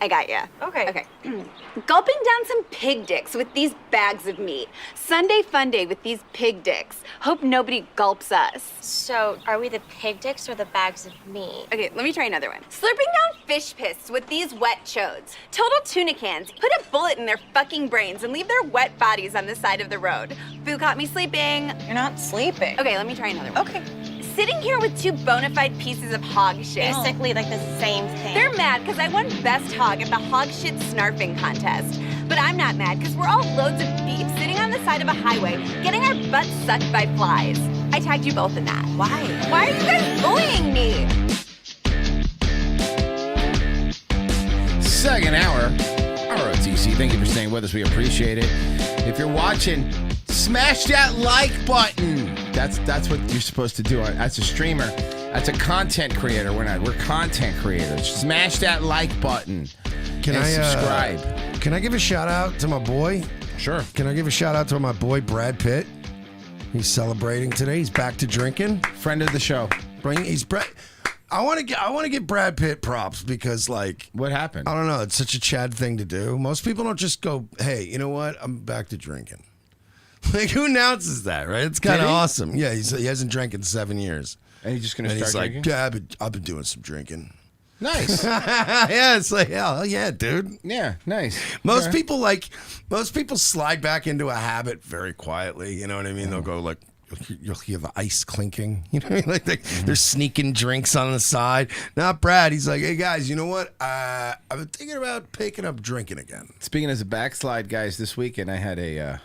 I got ya. Okay. Gulping down some pig dicks with these bags of meat. Sunday fun day with these pig dicks. Hope nobody gulps us. So, are we the pig dicks or the bags of meat? Okay, let me try another one. Slurping down fish piss with these wet chodes. Total tuna cans. Put a bullet in their fucking brains and leave their wet bodies on the side of the road. Boo caught me sleeping. You're not sleeping. Okay, let me try another one. Okay. Sitting here with two bona fide pieces of hog shit. Basically like the same thing. They're mad because I won best hog at the hog shit snarfing contest. But I'm not mad because we're all loads of beef sitting on the side of a highway getting our butts sucked by flies. I tagged you both in that. Why? Why are you guys bullying me? Second hour. ROTC, thank you for staying with us. We appreciate it. If you're watching, smash that like button. That's what you're supposed to do. That's a streamer. That's a content creator. We're content creators. Smash that like button. Can I subscribe? Can I give a shout out to my boy? Sure. Can I give a shout out to my boy Brad Pitt? He's celebrating today. He's back to drinking. Friend of the show. I want to give Brad Pitt props because, like, what happened? I don't know. It's such a Chad thing to do. Most people don't just go, "Hey, you know what? I'm back to drinking." Like, who announces that, right? It's kind of awesome. Yeah, he hasn't drank in 7 years. And he's just going to start drinking? Like, yeah, I've been doing some drinking. Nice. Yeah, it's like, hell yeah, dude. Yeah, nice. Most people slide back into a habit very quietly. You know what I mean? They'll go like, you'll hear the ice clinking. You know what I mean? Like they're sneaking drinks on the side. Not Brad. He's like, hey guys, you know what? I've been thinking about picking up drinking again. Speaking as a backslide, guys, this weekend I had a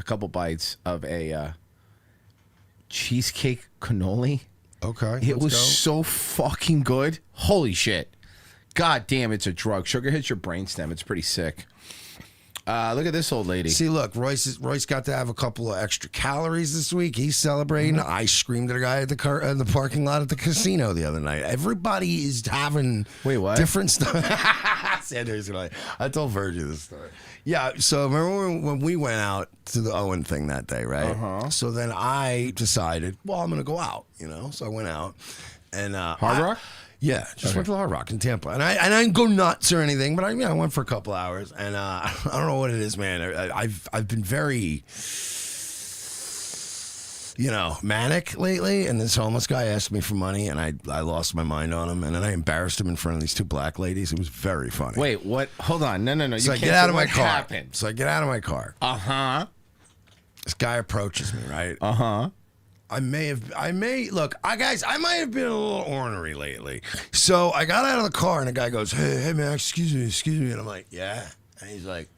couple bites of a cheesecake cannoli. Okay. It was so fucking good. Holy shit. God damn, it's a drug. Sugar hits your brainstem. It's pretty sick. Look at this old lady. See, look, Royce got to have a couple of extra calories this week. He's celebrating. I screamed at a guy at the parking lot at the casino the other night. Everybody is having different stuff. Sanders, I told Virgie this story. Yeah, so remember when we went out to the Owen thing that day, right? Uh-huh. So then I decided, well, I'm going to go out, you know? So I went out. And Hard Rock? Yeah, just went to the Hard Rock in Tampa, and I didn't go nuts or anything, but I went for a couple hours, and I don't know what it is, man. I've been very, manic lately, and this homeless guy asked me for money, and I lost my mind on him, and then I embarrassed him in front of these two black ladies. It was very funny. Wait, what? Hold on, no. So I get out of my car. So I get out of my car. This guy approaches me, right? I might have been a little ornery lately. So I got out of the car and the guy goes, hey man, excuse me. And I'm like, yeah. And he's like,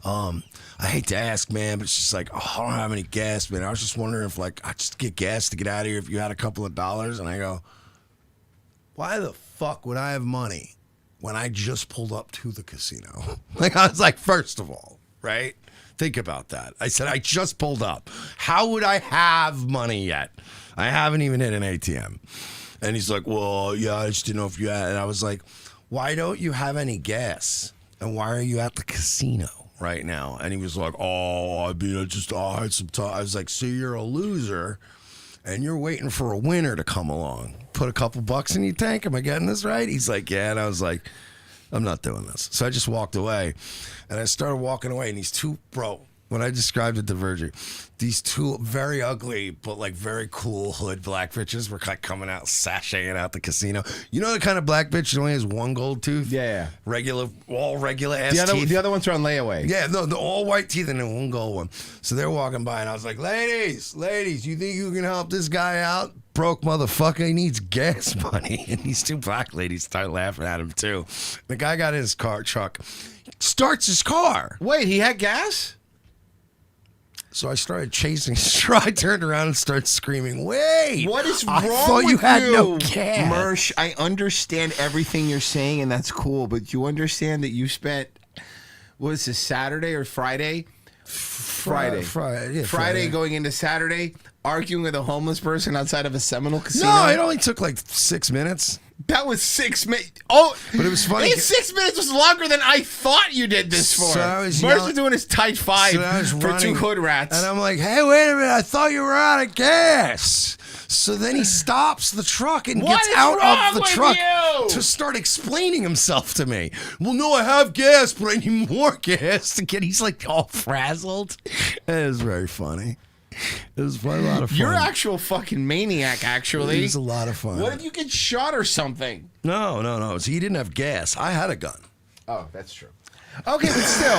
I hate to ask, man, but it's just like, I don't have any gas, man. I was just wondering if I just get gas to get out of here if you had a couple of dollars. And I go, why the fuck would I have money when I just pulled up to the casino? I was like, first of all, right? Think about that. I said, I just pulled up. How would I have money yet? I haven't even hit an ATM. And he's like, well, yeah, I just didn't know if you had. And I was like, why don't you have any gas? And why are you at the casino right now? And he was like, I had some time. I was like, so you're a loser and you're waiting for a winner to come along. Put a couple bucks in your tank. Am I getting this right? He's like, yeah. And I was like, I'm not doing this. So I just walked away, and I started walking away, and these two, bro, when I described it to Virgie, these two very ugly but like very cool hood black bitches were like coming out, sashaying out the casino. You know the kind of black bitch that only has one gold tooth? Yeah. Regular, all regular ass teeth. The other ones are on layaway. Yeah, no, the all white teeth and then one gold one. So they're walking by, and I was like, ladies, you think you can help this guy out? Broke motherfucker, he needs gas money. And these two black ladies start laughing at him too. The guy got in his truck, starts his car. Wait, he had gas? So I started chasing. I turned around and started screaming, wait! What is I wrong thought you with had you? no gas. Mersh, I understand everything you're saying, and that's cool, but you understand that you spent, what is this, Saturday or Friday? Friday. Friday going into Saturday, arguing with a homeless person outside of a Seminole casino? No, it only took like 6 minutes. That was 6 minutes. Oh, but it was funny. 6 minutes was longer than I thought you did this for. So I was Mersh was doing his tight five for two hood rats. And I'm like, hey, wait a minute. I thought you were out of gas. So then he stops the truck and What gets is out wrong of the with truck you? to start explaining himself to me. Well, no, I have gas, but I need more gas to get. He's like all frazzled. It was very funny. It was a lot of fun. You're an actual fucking maniac, actually. It was a lot of fun. What if you get shot or something? No. So he didn't have gas. I had a gun. Oh, that's true. Okay, but still.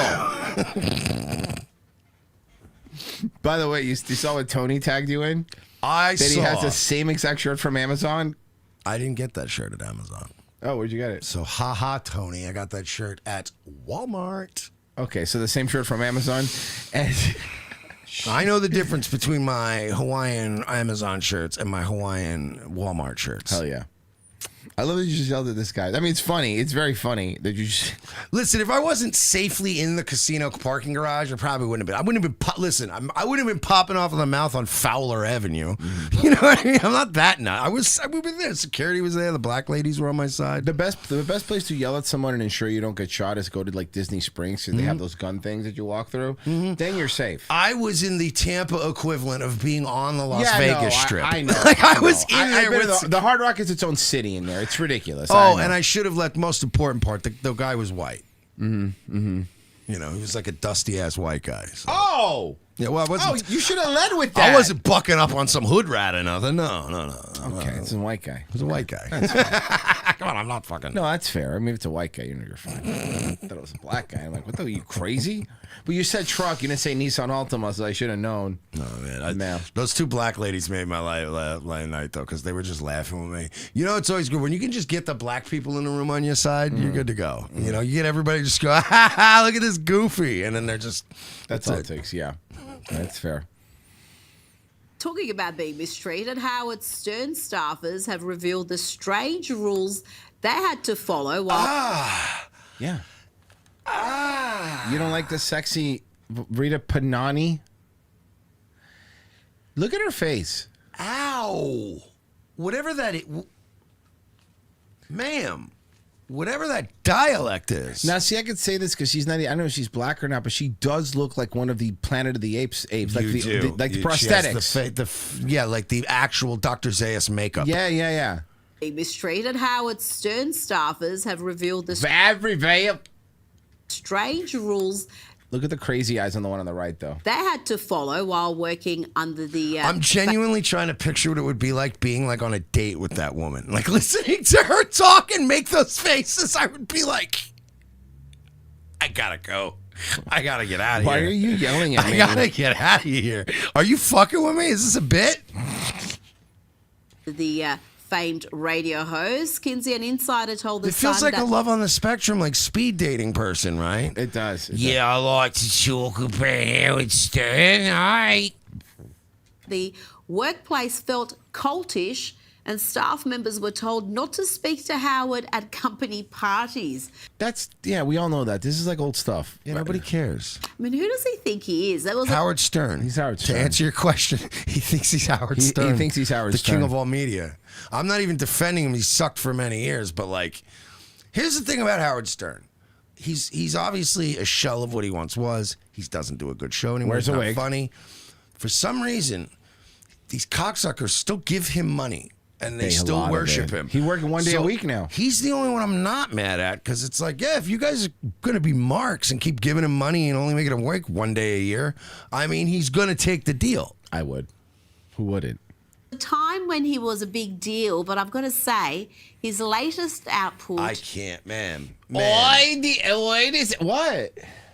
By the way, you saw what Tony tagged you in? I saw. That he has the same exact shirt from Amazon? I didn't get that shirt at Amazon. Oh, where'd you get it? So, haha, Tony. I got that shirt at Walmart. Okay, so the same shirt from Amazon. And I know the difference between my Hawaiian Amazon shirts and my Hawaiian Walmart shirts. Hell yeah. I love that you just yelled at this guy. I mean, it's funny. It's very funny that you just... Listen, if I wasn't safely in the casino parking garage, I probably wouldn't have been. I wouldn't have been... I wouldn't have been popping off of the mouth on Fowler Avenue. You know what I mean? I'm not that nuts. We were there. Security was there. The black ladies were on my side. The best place to yell at someone and ensure you don't get shot is go to like Disney Springs because they have those gun things that you walk through. Then you're safe. I was in the Tampa equivalent of being on the Las Vegas Strip. I know. Like I was in there with the Hard Rock is its own city in there. It's ridiculous. Oh, and I should have let most important part. The guy was white. You know, he was like a dusty ass white guy. So. Oh. Yeah, well, I wasn't. You should have led with that. I wasn't bucking up on some hood rat or nothing. No. Okay, it's a white guy. It was a white guy. Come on, I'm not fucking. No, that's fair. I mean, if it's a white guy, you're fine. I thought it was a black guy. I'm like, what the? Are you crazy? But you said truck. You didn't say Nissan Altima, so I should have known. No, man. Those two black ladies made my life night, though, because they were just laughing with me. You know, it's always good. When you can just get the black people in the room on your side, you're good to go. You know, you get everybody to just go, ha ha, look at this goofy. And then they're just. That's all it takes, yeah. That's fair. Talking about being mistreated, Howard Stern staffers have revealed the strange rules they had to follow while... Yeah. You don't like the sexy Rita Panani? Look at her face. Ow. Whatever that is. Ma'am. Whatever that dialect is. Now, see, I could say this because she's not. I don't know if she's black or not, but she does look like one of the Planet of the Apes. Like the prosthetics. Like the actual Dr. Zayas makeup. Yeah. Being mistreated, Howard Stern staffers have revealed the strange rules Look at the crazy eyes on the one on the right, though. they had to follow while working under the... I'm genuinely trying to picture what it would be like being like on a date with that woman. Like listening to her talk and make those faces. I would be like, I gotta go. I gotta get out of here. Why are you yelling at me? I gotta get out of here. Are you fucking with me? Is this a bit? The famed radio host, Kinsey, an insider, told the It feels Sun like that a love on the spectrum, like speed dating person, right? It does. I like to talk about Howard Stern. All right. the workplace felt cultish and staff members were told not to speak to Howard at company parties. We all know that. This is like old stuff. Yeah, nobody cares. I mean, who does he think he is? That was Howard Stern. He's Howard Stern. To answer your question, he thinks he's Howard Stern. He thinks he's Howard Stern. The king of all media. I'm not even defending him. He sucked for many years. But, like, here's the thing about Howard Stern. He's obviously a shell of what he once was. He doesn't do a good show anymore. Wears He's a not wig. funny. For some reason, these cocksuckers still give him money and they Pay a still lot of worship it. him. He working one day a week now. He's the only one I'm not mad at because it's like, yeah, if you guys are going to be marks and keep giving him money and only making him work one day a year, I mean, he's going to take the deal. I would. Who wouldn't? The time when he was a big deal, but I've got to say, his latest output I can't, man. What?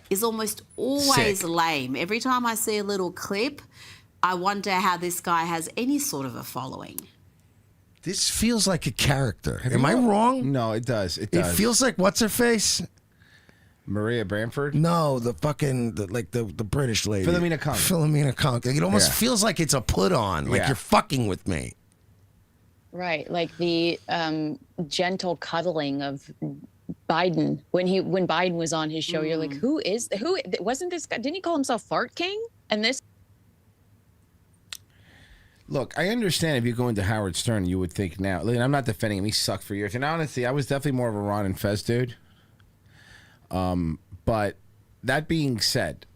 is almost always Sick. lame. Every time I see a little clip, I wonder how this guy has any sort of a following. This feels like a character. Am I wrong? No, it does. It It does. feels like what's her face? Maria Bamford? No, the fucking the British lady. Philomena Kong. Philomena Kong. It almost Yeah. feels like it's a put on. Like Yeah. you're fucking with me. Right, like the gentle cuddling of Biden when Biden was on his show. You're like, who wasn't this guy? Didn't he call himself Fart King? And this. Look, I understand if you go into Howard Stern, you would think now. Look, I'm not defending him. He sucked for years. And honestly, I was definitely more of a Ron and Fez dude. But that being said,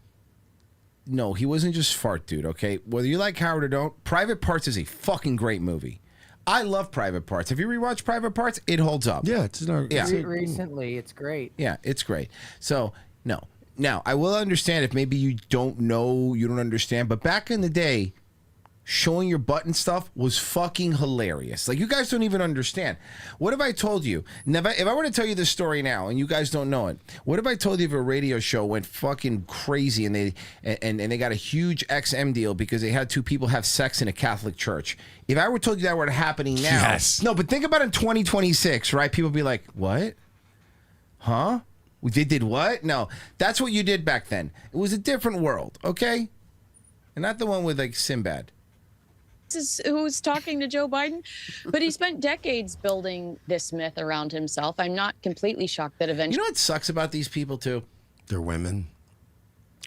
no, he wasn't just fart dude, okay? Whether you like Howard or don't, Private Parts is a fucking great movie. I love Private Parts. Have you rewatched Private Parts? It holds up. Yeah, it's not. Yeah. Recently, it's great. Yeah, it's great. So, no. Now, I will understand if maybe you don't know, you don't understand, but back in the day, showing your butt and stuff was fucking hilarious. Like, you guys don't even understand. What if I told you, if I were to tell you this story now and you guys don't know it, what if I told you if a radio show went fucking crazy and they got a huge XM deal because they had two people have sex in a Catholic church? If I were told you that were happening now, Yes. no, but think about it in 2026, right? People be like, what? Huh? They did what? No, that's what you did back then. It was a different world, okay? And not the one with like Sinbad. This is who's talking to Joe Biden, but he spent decades building this myth around himself. I'm not completely shocked that eventually. You know what sucks about these people too? They're women.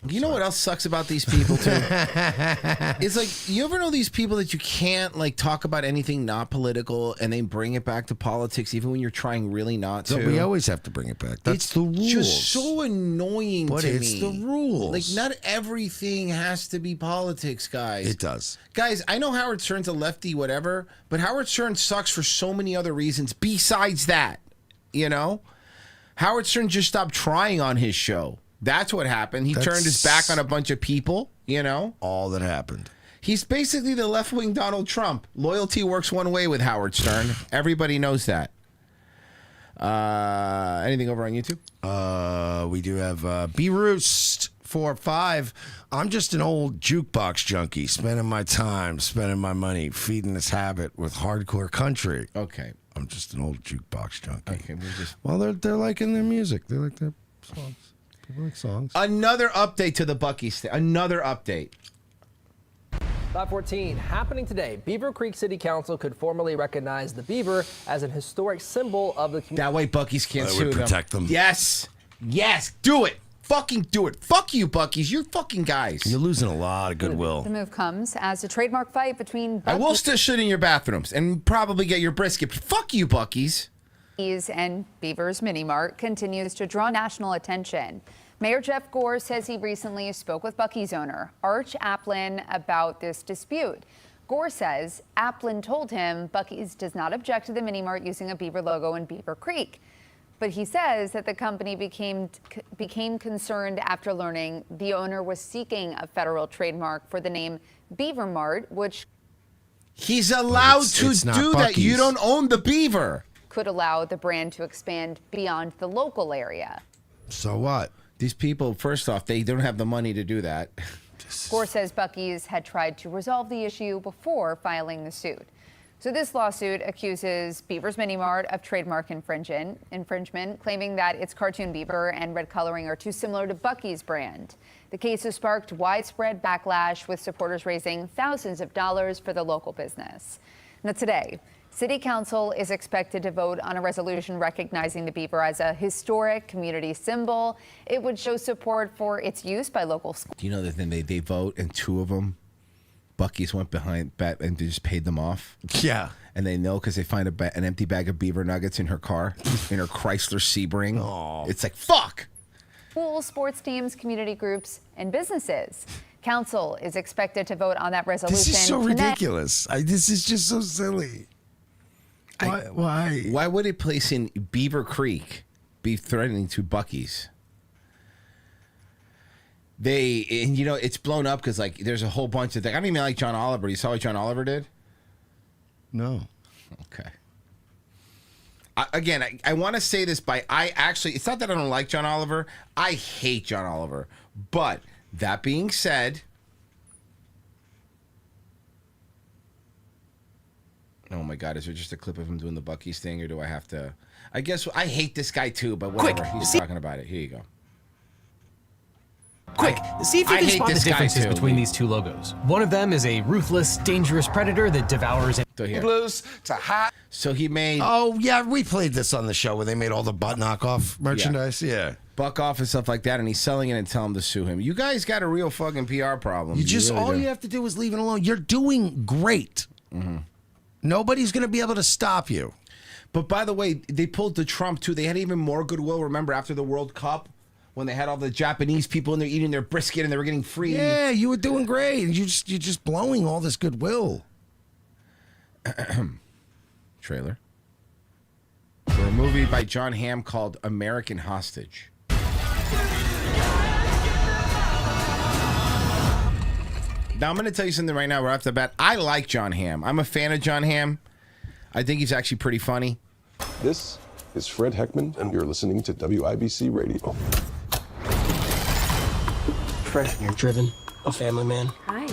You know what else sucks about these people too? It's like, you ever know these people that you can't like talk about anything not political and they bring it back to politics even when you're trying really not to? We always have to bring it back. That's It's the rules. just so annoying But to it's me. the rules. Like, not everything has to be politics, guys. It does. Guys, I know Howard Stern's a lefty, whatever, but Howard Stern sucks for so many other reasons besides that, you know? Howard Stern just stopped trying on his show. That's what happened. He turned his back on a bunch of people, you know? All that happened. He's basically the left-wing Donald Trump. Loyalty works one way with Howard Stern. Everybody knows that. Anything over on YouTube? We do have B-Roost 4-5. I'm just an old jukebox junkie, spending my time, spending my money, feeding this habit with hardcore country. Okay. I'm just an old jukebox junkie. Okay, we're just... Well, they're liking their music. They like their songs. People like songs. Another update to the Buc-ee's thing. Another update. 514, happening today. Beaver Creek City Council could formally recognize the beaver as an historic symbol of the community. That way Buc-ee's can't That sue would protect them. Yes. Yes. Do it. Fucking do it. Fuck you, Buc-ee's. You're fucking guys. You're losing a lot of goodwill. The move comes as a trademark fight between I will still shit in your bathrooms and probably get your brisket. Fuck you, Buc-ee's. Buc-ee's and Beaver's Mini Mart continues to draw national attention. Mayor Jeff Gore says he recently spoke with Buc-ee's owner, Arch Applin, about this dispute. Gore says Applin told him Buc-ee's does not object to the Mini Mart using a beaver logo in Beaver Creek. But he says that the company became concerned after learning the owner was seeking a federal trademark for the name Beaver Mart, which He's allowed to it's not do that. Buc-ee's. You don't own the beaver. could allow the brand to expand beyond the local area. So what? These people, first off, they don't have the money to do that. Gore says Buc-ee's had tried to resolve the issue before filing the suit. So this lawsuit accuses Beaver's Mini Mart of trademark infringement, claiming that its cartoon beaver and red coloring are too similar to Buc-ee's brand. The case has sparked widespread backlash, with supporters raising thousands of dollars for the local business. Now today, City Council is expected to vote on a resolution recognizing the beaver as a historic community symbol. It would show support for its use by local schools. Do you know that then they vote and two of them, Buc-ee's went behind bet and they just paid them off? Yeah. And they know because they find an empty bag of beaver nuggets in her car, in her Chrysler Sebring. Oh. It's like, fuck! Schools, sports teams, community groups, and businesses. Council is expected to vote on that resolution. This is so tonight. ridiculous. This is just so silly. Why would a place in Beaver Creek be threatening to Buc-ee's? It's blown up because like there's a whole bunch of things. I don't even like John Oliver. You saw what John Oliver did? No. Okay. I want to say this it's not that I don't like John Oliver. I hate John Oliver. But that being said, oh my God, is there just a clip of him doing the Buc-ee's thing, or do I have to? I guess I hate this guy too, but whatever. He's talking about it. Here you go. Quick, see if you can spot the differences between these two logos. One of them is a ruthless, dangerous predator that devours. So he made. Oh yeah, we played this on the show where they made all the butt knockoff merchandise. Yeah. Buck off and stuff like that, and he's selling it and tell him to sue him. You guys got a real fucking PR problem. All you have to do is leave it alone. You're doing great. Mm-hmm. Nobody's going to be able to stop you. But by the way, they pulled the Trump too. They had even more goodwill. Remember after the World Cup? When they had all the Japanese people in there eating their brisket and they were getting free. Yeah, you were doing great. You're just blowing all this goodwill. Trailer for a movie by John Hamm called American Hostage. Now I'm going to tell you something right now right off the bat. I like John Hamm. I'm a fan of John Hamm. I think he's actually pretty funny. This is Fred Heckman, and you're listening to WIBC Radio. Fred, you're driven, a family man. Hi.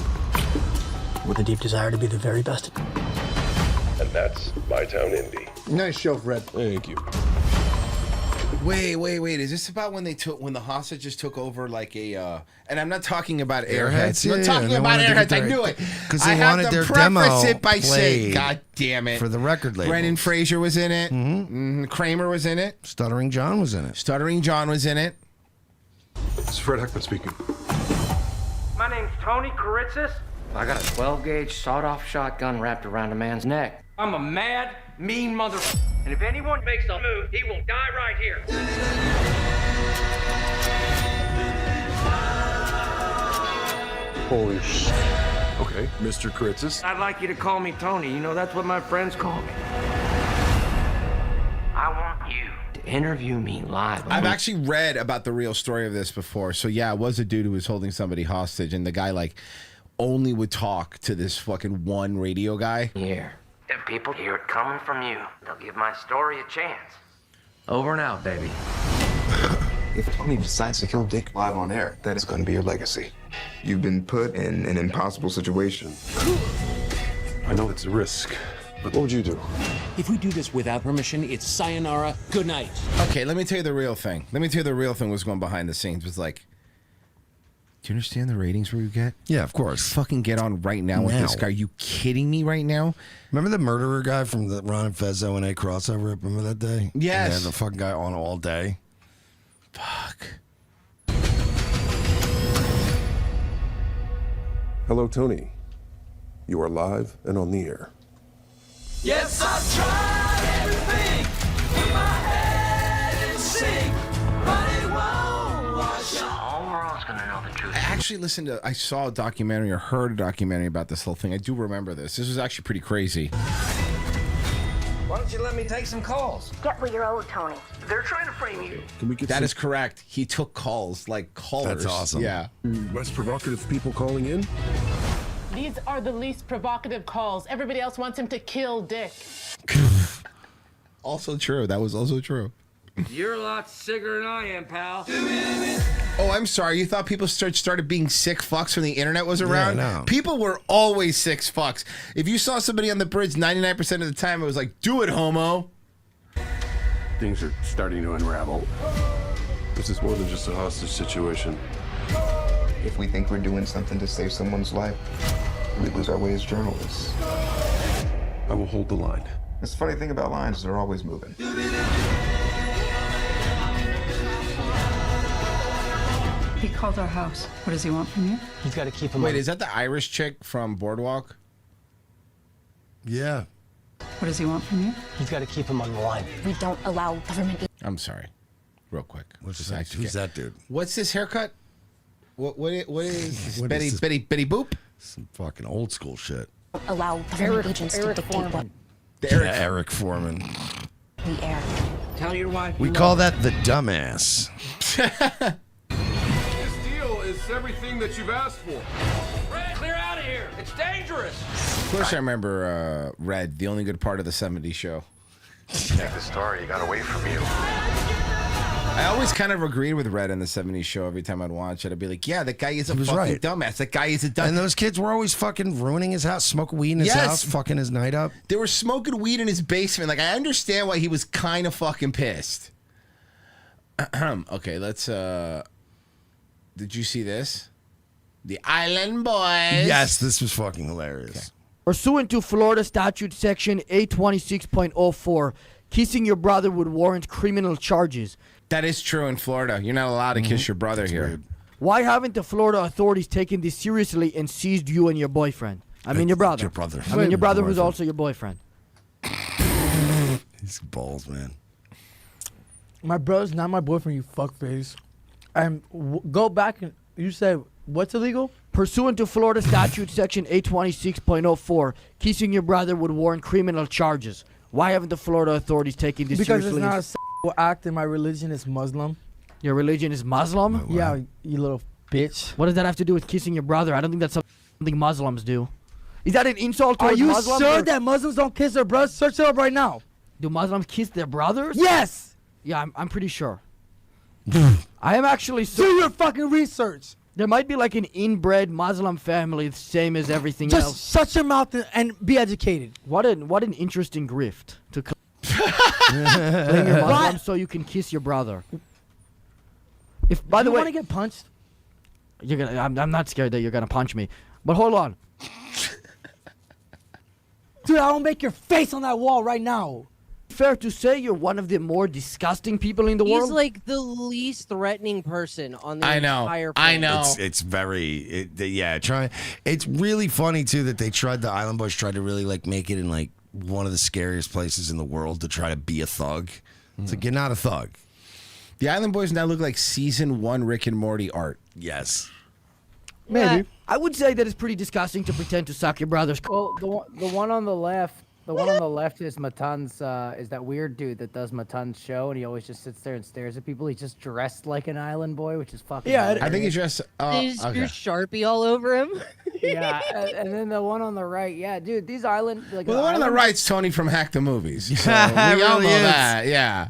With a deep desire to be the very best. And that's My Town Indie. Nice show, Fred. Thank you. Wait. Is this about when the hostages took over like a and I'm not talking about Airheads. I'm talking about Airheads. I knew it. Because they wanted their demo it by played saying, God damn it. for the record label. Brendan Fraser was in it. Mm-hmm. Kramer was in it. Stuttering John was in it. It's Fred Heckman speaking. My name's Tony Karitzis. I got a 12-gauge sawed-off shotgun wrapped around a man's neck. I'm a mad, mean mother. And if anyone makes a move, he will die right here. Holy shit. Okay, Mr. Karitzis. I'd like you to call me Tony. You know, that's what my friends call me. I want you to interview me live. I've actually read about the real story of this before. So yeah, it was a dude who was holding somebody hostage, and the guy like only would talk to this fucking one radio guy. Here. If people hear it coming from you, they'll give my story a chance. Over and out, baby. If Tony decides to kill Dick live on air, that is going to be your legacy. You've been put in an impossible situation. I know it's a risk, but what would you do? If we do this without permission, it's sayonara, good night. Okay, let me tell you the real thing. What's going behind the scenes was like, do you understand the ratings we get? Yeah, of course. Fucking get on right now with this guy. Are you kidding me right now? Remember the murderer guy from the Ron and Fez O&A crossover? Remember that day? Yes. Yeah, the fucking guy on all day. Fuck. Hello, Tony. You are live and on the air. Yes, I've tried everything. Put my head in sync, but it won't wash out. All the world's gonna know the truth. I saw a documentary or heard a documentary about this whole thing. I do remember this. This was actually pretty crazy. Why don't you let me take some calls? Get what you're owed, Tony. They're trying to frame you. Can we get That is correct. He took calls, like callers. That's awesome. Yeah. less provocative people calling in? These are the least provocative calls. Everybody else wants him to kill Dick. Also true. That was also true. You're a lot sicker than I am, pal. Oh, I'm sorry. You thought people started being sick fucks when the internet was around? Yeah, no. People were always sick fucks. If you saw somebody on the bridge 99% of the time, it was like, do it, homo. Things are starting to unravel. This is more than just a hostage situation. If we think we're doing something to save someone's life, we lose our way as journalists. I will hold the line. That's the funny thing about lines is they're always moving. He called our house. What does he want from you? He's got to keep him. Wait, is that the Irish chick from Boardwalk? Yeah. What does he want from you? He's got to keep him on the line. We don't allow government. I'm sorry. Real quick. Who's that dude? What's this haircut? What is What Betty is this? Boop? Some fucking old school shit. Allow government agents to dictate what. Eric Foreman. The air. Tell your wife. We call that the dumbass. This deal is everything that you've asked for. Red, clear out of here. It's dangerous. Of course, I remember Red, the only good part of the '70s show. Take the story he got away from you. I always kind of agreed with Red in the '70s show. Every time I'd watch it, I'd be like, "Yeah, that guy is a fucking right. dumbass. That guy is a dumbass." And those kids were always fucking ruining his house, smoking weed in his house, fucking his night up. They were smoking weed in his basement. Like, I understand why he was kind of fucking pissed. Okay, let's. Did you see this? The Island Boys. Yes, this was fucking hilarious. Okay. Pursuant to Florida Statute Section 826.04, kissing your brother would warrant criminal charges. That is true in Florida. You're not allowed to kiss your brother here. Weird. Why haven't the Florida authorities taken this seriously and seized you and your boyfriend? I mean, your brother. Your brother. I mean, your brother who's Boyfriend. also your boyfriend. He's balls, man. My brother's not my boyfriend, you fuckface. And go back and you said what's illegal? Pursuant to Florida Statute Section 826.04, kissing your brother would warrant criminal charges. Why haven't the Florida authorities taken this Because seriously? it's not a sexual act and my religion is Muslim. Your religion is Muslim? Yeah, you little bitch. What does that have to do with kissing your brother? I don't think that's something Muslims do. Is that an insult to Are you Muslims? sure that Muslims don't kiss their brothers? Search it up right now. Do Muslims kiss their brothers? Yes! Yeah, I'm pretty sure. I am actually Do your fucking research. There might be like an inbred Muslim family, the same as everything Just else. shut your mouth and be educated. What an interesting grift to claim you're Muslim so you can kiss your brother. If by the way, want to get punched? you're gonna, I'm not scared that you're gonna punch me, but hold on. Dude, I will make your face on that wall right now. Fair to say you're one of the more disgusting people in the He's world. like the least threatening person on the I know. entire I planet. know. It's very, it's really funny too that the Island Boys tried to really like make it in like one of the scariest places in the world to try to be a thug. It's like, you're not a thug. The Island Boys now look like season 1 Rick and Morty art. Yes. Maybe. I would say that it's pretty disgusting to pretend to suck your brother's. Well, the one on the left. The one on the left is Matan's, is that weird dude that does Matan's show, and he always just sits there and stares at people. He's just dressed like an island boy, which is fucking hilarious. I think he's dressed. There's your Sharpie all over him. Yeah, and then the one on the right, yeah, dude, these island. Like, Well, the one on the island- right's Tony from Hack the Movies. So we It all really know is. that. Yeah.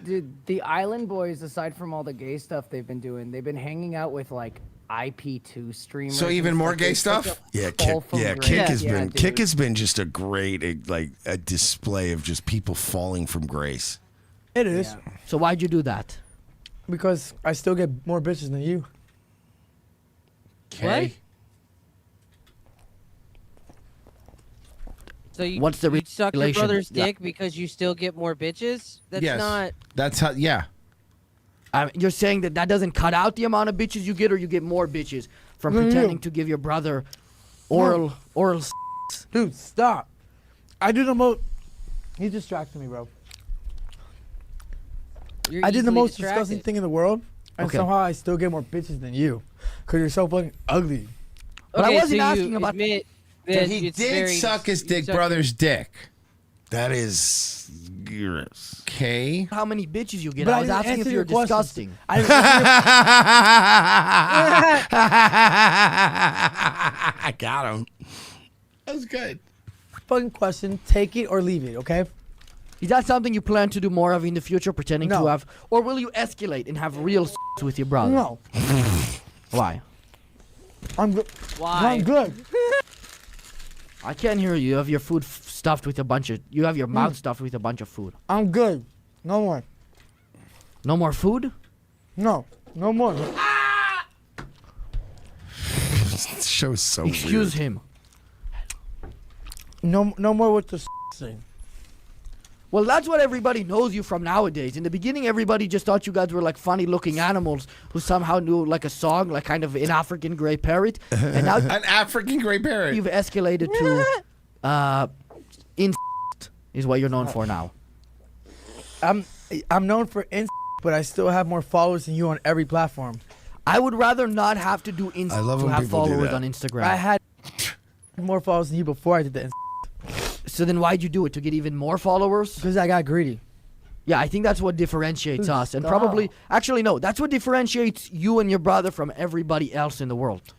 Dude, the Island Boys, aside from all the gay stuff they've been doing, they've been hanging out with like IP2 streamers. So even and more stuff. gay It's such stuff? a Yeah, Kick awful Kick has grade. been dude. Kick has been just a great a display of just people falling from grace. It is. So why'd you do that? Because I still get more bitches than you. What? So you, What's the you suck your relation? brother's Yeah. dick because you still get more bitches? That's Yes. not. That's how. Yeah. You're saying that doesn't cut out the amount of bitches you get, or you get more bitches from No, pretending to give your brother oral Dude, stop. I do the most. He's distracting me, bro. You're I did the easily most distracted. disgusting thing in the world, and Okay. somehow I still get more bitches than you. Because you're so fucking ugly. But I Okay, wasn't so you asking about. admit But that he it's did very- suck his you dick suck brother's dick. That is gross. Okay. How many bitches you get? But I I was didn't asking if answer you're your questions. disgusting. I didn't answer I got him. That was good. your fucking question. Take it or leave it, okay? Is that something you plan to do more of in the future, pretending to No. have, or will you escalate and have real with your brother? No. Why? I'm good. Why? I'm good. I can't hear you. You have your food stuffed with a bunch of. You have your mouth stuffed with a bunch of food. I'm good. No more. No more food? No. No more. This show is so Excuse weird. him. No more with the thing. Well, that's what everybody knows you from nowadays. In the beginning, everybody just thought you guys were like funny-looking animals who somehow knew like a song, like kind of an African gray parrot. And now An African gray parrot. you've escalated to is what you're known for now. I'm known for but I still have more followers than you on every platform. I would rather not have to do I love to when have people do followers that. on Instagram. I had more followers than you before I did the So then why'd you do it? To get even more followers? Because I got greedy. Yeah, I think that's what differentiates us. And Stop. probably, actually, no, that's what differentiates you and your brother from everybody else in the world.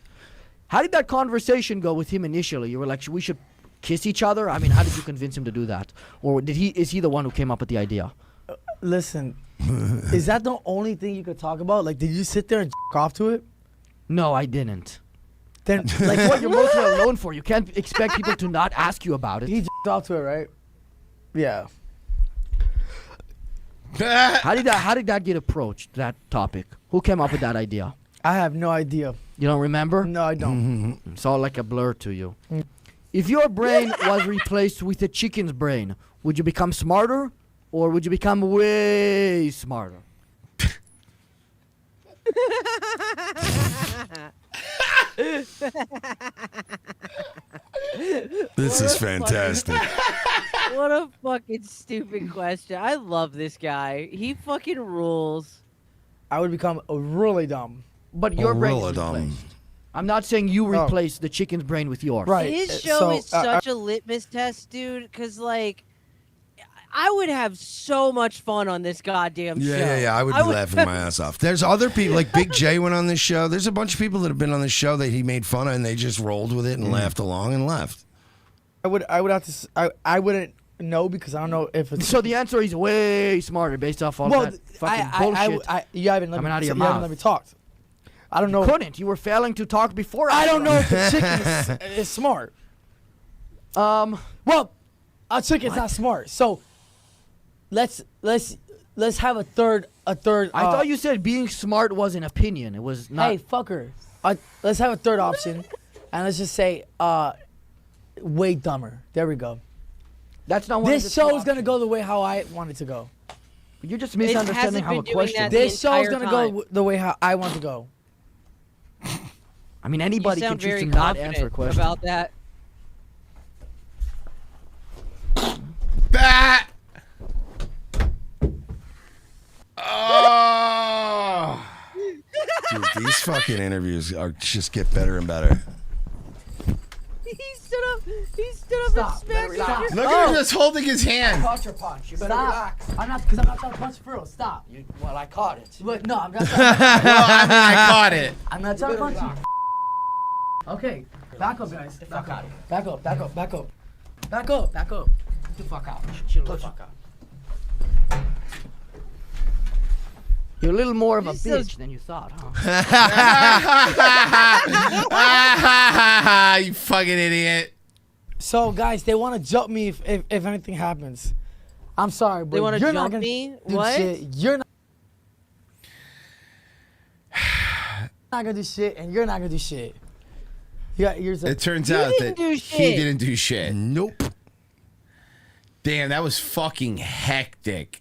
How did that conversation go with him initially? You were like, we should kiss each other? I mean, how did you convince him to do that? Or is he the one who came up with the idea? Listen, is that the only thing you could talk about? Like, did you sit there and off to it? No, I didn't. Then, Like, what you're mostly alone for. You can't expect people to not ask you about it. he off to it, right? Yeah. How did that get approached, that topic? Who came up with that idea? I have no idea. You don't remember? No, I don't. It's all like a blur to you. If your brain was replaced with a chicken's brain, would you become smarter or would you become way smarter? This is fantastic. What a fucking stupid question. I love this guy. He fucking rules. I would become really dumb. But your brain is Gorilla dumb. replaced. I'm not saying you replace the chicken's brain with yours. Right. His show is such a litmus test, dude, because, like, I would have so much fun on this goddamn show. Yeah. I would be laughing my ass off. There's other people, like Big J went on this show. There's a bunch of people that have been on this show that he made fun of, and they just rolled with it and laughed along and left. I would have to. I wouldn't know because I don't know if it's. So the answer is way smarter based off all that fucking bullshit. You haven't let coming out of your you haven't mouth. let me talk. I don't know. You couldn't. You were failing to talk before. I don't know if the chicken is smart. Well, a chicken's not smart. So let's have a third. I thought you said being smart was an opinion. It was not. Hey, fucker. Let's have a third option, and let's just say way dumber. There we go. That's not one of the This two show is gonna go the way how I want it to go. You're just misunderstanding how a question. This show is gonna go the way how I want to go. I mean, anybody You can sound choose very to not confident answer a question. about that. Bat. Oh. Dude, these fucking interviews are just get better and better. He stood up and smacked his Look at him just holding his hand. Caught your punch. You better Stop. relax. I'm not trying to punch for real. Stop. Well, I caught it. But no, I'm not. Well, I mean, I caught it. I'm not trying to punch you. Okay, back up, guys. Back up. Back up. Back up. Back up. Back up. Back up. Get the fuck out. Chill the fuck out. You're a little more of a bitch than you thought, huh? You fucking idiot. So, guys, they want to jump me if anything happens. I'm sorry, but They wanna you're not jump gonna me? do What? shit. You're not gonna do shit, and you're not gonna do shit. It turns out that he didn't do shit. Nope. Damn, that was fucking hectic.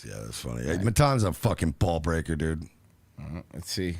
Yeah, that's funny. Hey, Matan's a fucking ball breaker, dude. Let's see.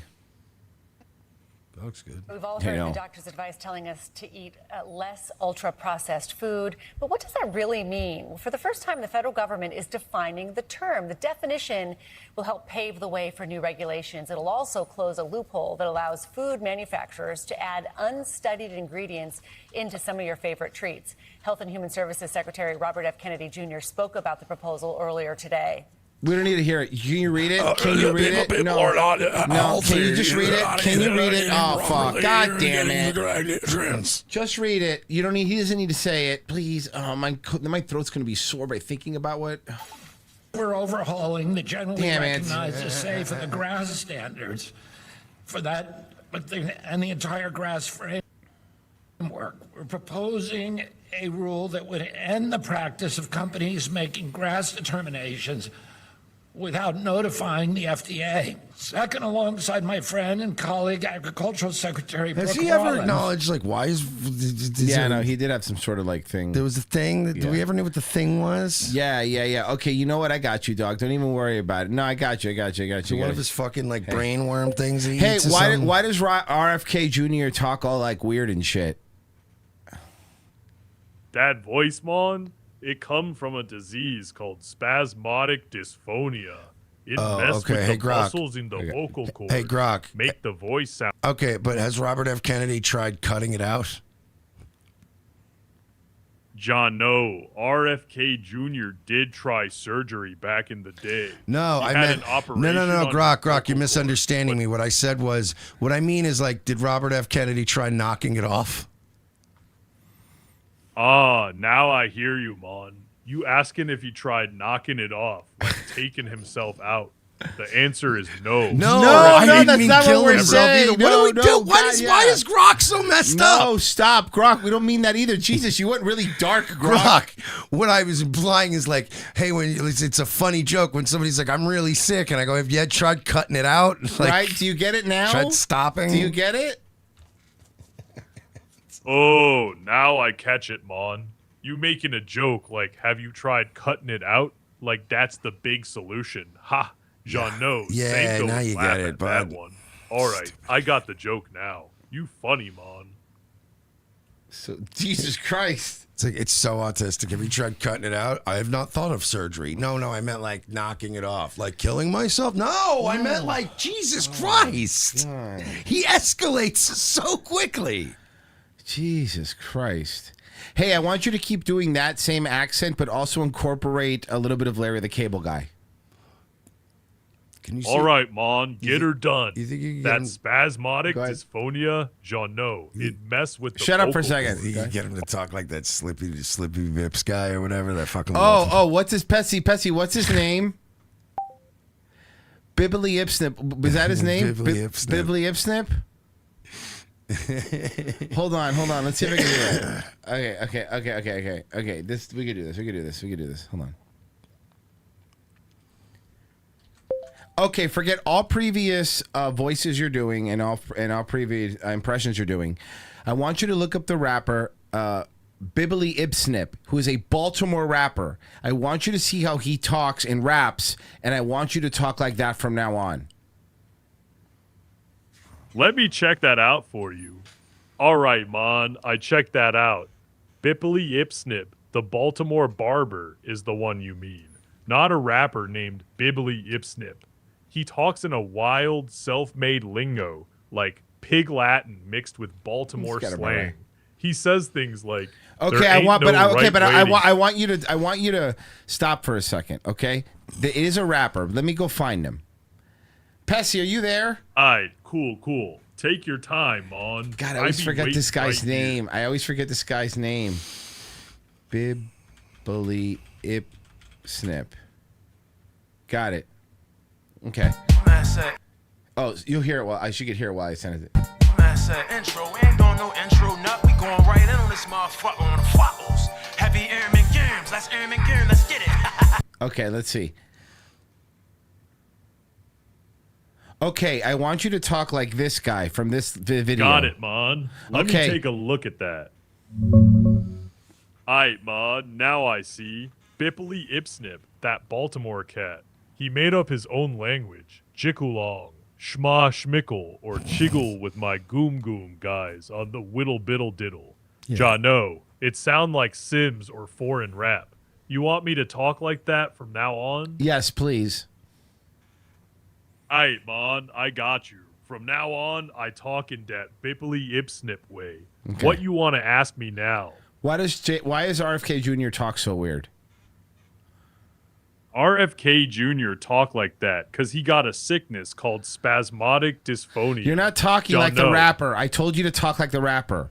That looks good. We've all heard the doctor's advice telling us to eat less ultra-processed food. But what does that really mean? Well, for the first time, the federal government is defining the term. The definition will help pave the way for new regulations. It'll also close a loophole that allows food manufacturers to add unstudied ingredients into some of your favorite treats. Health and Human Services Secretary Robert F. Kennedy Jr. spoke about the proposal earlier today. We don't need to hear it. Can you read it? Can you read it? No. No. Can you just read it? Can you read it? Oh, fuck. God damn it. Just read it. You don't need, he doesn't need to say it. Please. Oh, my throat's going to be sore by thinking about what. We're overhauling the generally Damn it. recognized as safe and the GRAS standards for that, and the entire GRAS framework. We're proposing a rule that would end the practice of companies making GRAS determinations without notifying the FDA. Second, alongside my friend and colleague, Agricultural Secretary Has Brooke he ever Rollins. acknowledged, like, why is... Yeah, no, he did have some sort of, like, thing. There was a thing? Do we ever know what the thing was? Yeah. Okay, you know what? I got you, dog. Don't even worry about it. No, I got you. So one of his fucking, like, brainworm things he Hey, eats or why something? does RFK Jr. talk all, like, weird and shit? That voice, mon, it come from a disease called spasmodic dysphonia. It mess with the muscles in the vocal cords. Hey, Grok. Make the voice sound. Okay, but has Robert F. Kennedy tried cutting it out? John, no. RFK Jr. did try surgery back in the day. No, He I had meant an operation no, on Grok, you're misunderstanding me. What I said was, what I mean is like, did Robert F. Kennedy try knocking it off? Ah, now I hear you, Mon. You asking if he tried knocking it off, like taking himself out. The answer is no. No, I didn't that's mean not kill what we're himself saying. either. What do we do? God, Why is Grok so messed up? No, stop, Grok. We don't mean that either. Jesus, you went really dark, Grok. What I was implying is like, hey, when it's a funny joke when somebody's like, I'm really sick, and I go, have you tried cutting it out? Like, Right? Do you get it now? Tried stopping? Do you get it? Oh, now I catch it, Mon. You making a joke like, have you tried cutting it out? Like that's the big solution. Ha! Jean knows. Yeah, now you get it, that bud. one. All right, I got the joke now. You funny, Mon. So Jesus Christ. It's like, it's so autistic. Have you tried cutting it out? I have not thought of surgery. No, I meant like knocking it off. Like killing myself? No, I meant like Jesus Christ. God. He escalates so quickly. Jesus Christ. Hey, I want you to keep doing that same accent, but also incorporate a little bit of Larry the Cable Guy. Can you All right, Mon, get her done. You think you can get that him- spasmodic Go ahead. dysphonia, Jean, no. It mess with the Shut up for a vocal second. cords. You can get him to talk like that Slippy Vips guy or whatever. That fucking. Oh, what's his Pessy, what's his name? Bibbly Ipsnip. Was that his name? Bibbly Ipsnip. Bibbly Ipsnip? Hold on. Let's see if I can do it. Okay. Okay. We can do this. Hold on. Okay, forget all previous voices you're doing and all previous impressions you're doing. I want you to look up the rapper Bibbly Ipsnip, who is a Baltimore rapper. I want you to see how he talks and raps, and I want you to talk like that from now on. Let me check that out for you. All right, Mon, I checked that out. Bippily Ipsnip, the Baltimore barber, is the one you mean. Not a rapper named Bibbly Ipsnip. He talks in a wild, self-made lingo, like pig Latin mixed with Baltimore He's got it slang. right. He says things like, Okay, "There ain't no right way I want you to stop for a second. Okay, it is a rapper. Let me go find him. Pessy, are you there? Aight, cool. Take your time, Mon. God, I always be forget this waiting guy's right here." name. I always forget this guy's name. Bibbly Ipsnip. Got it. Okay. Oh, you'll hear it. Well, I should get hear it while I send it. Man said intro, we ain't doing no intro, nut. We going right in on this motherfucker on the footballs. Heavy airman games, let's get it. Okay, let's see. Okay, I want you to talk like this guy from this video. Got it, Mon. Let me take a look at that. Aight, Mon, now I see. Bippily Ipsnip, that Baltimore cat. He made up his own language. Jickulong, Schma Schmickle, or Chiggle with my Goom Goom guys on the Whittle Biddle Diddle. Yeah. Jano, it sound like Sims or foreign rap. You want me to talk like that from now on? Yes, please. Aight, Mon, I got you. From now on, I talk in that Bippily Ipsnip way. Okay. What you want to ask me now? Why does RFK Jr. talk so weird? RFK Jr. talk like that because he got a sickness called spasmodic dysphonia. You're not talking like the rapper. I told you to talk like the rapper.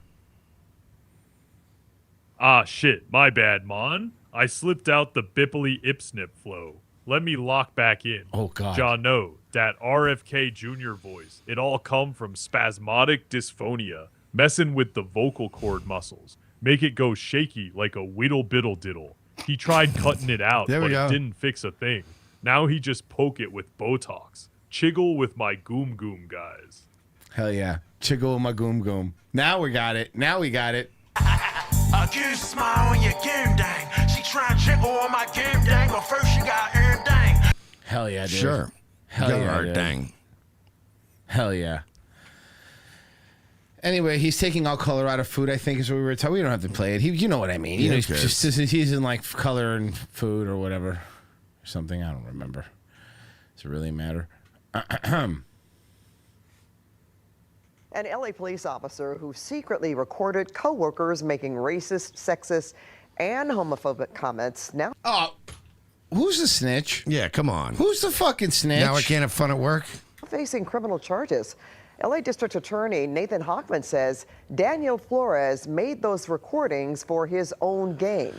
Ah, shit. My bad, Mon. I slipped out the Bippily Ipsnip flow. Let me lock back in. Oh, God. John, no. That RFK Jr. voice. It all come from spasmodic dysphonia, messing with the vocal cord muscles. Make it go shaky like a whittle biddle diddle. He tried cutting it out, There we but go. it didn't fix a thing. Now he just poke it with Botox. Chiggle with my Goom Goom guys. Hell yeah. Chiggle my goom goom. Now we got it. A good smile on your game dang. She trying to jiggle on my game dang, but first she got earned dang. Hell yeah, dude. Sure. Hell Got yeah, our dude. dang. Hell yeah. Anyway, he's taking all color out of food, I think, is what we were talking. We don't have to play it. You know what I mean. You Yeah, know, who he's, cares? he's in like color and food or whatever. Or something. I don't remember. Does it really matter? An LA police officer who secretly recorded co-workers making racist, sexist, and homophobic comments. Now, Who's the snitch? Yeah, come on. Who's the fucking snitch? Now I can't have fun at work? facing criminal charges. LA District Attorney Nathan Hochman says Daniel Flores made those recordings for his own gain.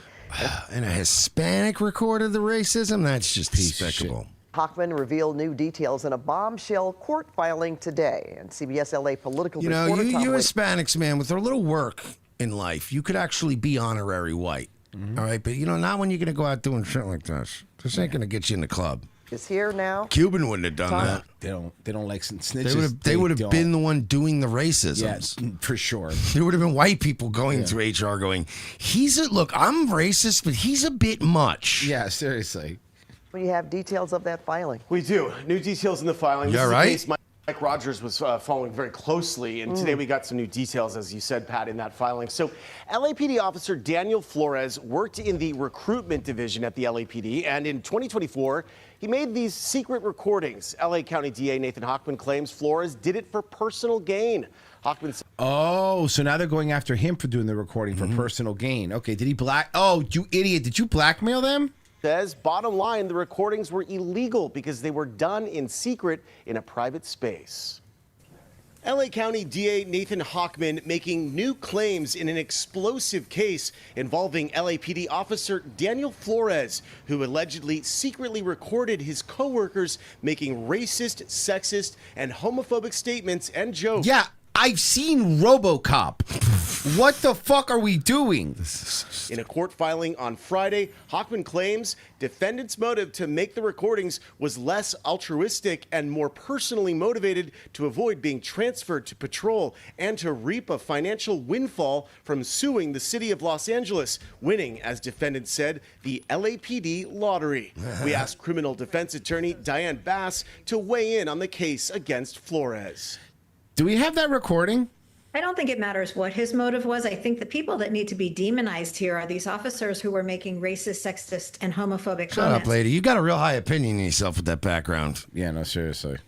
And a Hispanic recorded the racism? That's just despicable. Hochman revealed new details in a bombshell court filing today. And CBS LA political reporter you Tom Wade- Hispanics, man, with a little work in life, you could actually be honorary white. All right, but not when you're going to go out doing shit like this. This ain't going to get you in the club. is here now. Cuban wouldn't have done Tom- that. They don't like snitches. They would have been the one doing the racism. Yes, for sure. There would have been white people going through HR going, look, I'm racist, but he's a bit much. Yeah, seriously. We have details of that filing. We do. New details in the filing. You This all is a right? case Mike Rogers was following very closely, and today we got some new details, as you said, Pat, in that filing. So LAPD officer Daniel Flores worked in the recruitment division at the LAPD, and in 2024, he made these secret recordings. LA County DA Nathan Hochman claims Flores did it for personal gain. Hochman said, Oh, so now they're going after him for doing the recording for personal gain. Okay, did he Oh, you idiot. Did you blackmail them? says, bottom line, the recordings were illegal because they were done in secret in a private space. LA County DA Nathan Hochman making new claims in an explosive case involving LAPD officer Daniel Flores, who allegedly secretly recorded his coworkers making racist, sexist, and homophobic statements and jokes. Yeah, I've seen RoboCop. What the fuck are we doing? In a court filing on Friday, Hochman claims defendant's motive to make the recordings was less altruistic and more personally motivated to avoid being transferred to patrol and to reap a financial windfall from suing the city of Los Angeles, winning, as defendant said, the LAPD lottery. We asked criminal defense attorney Diane Bass to weigh in on the case against Flores. Do we have that recording? I don't think it matters what his motive was. I think the people that need to be demonized here are these officers who were making racist, sexist, and homophobic Shut comments. up, lady. You got a real high opinion of yourself with that background. Yeah, no, seriously.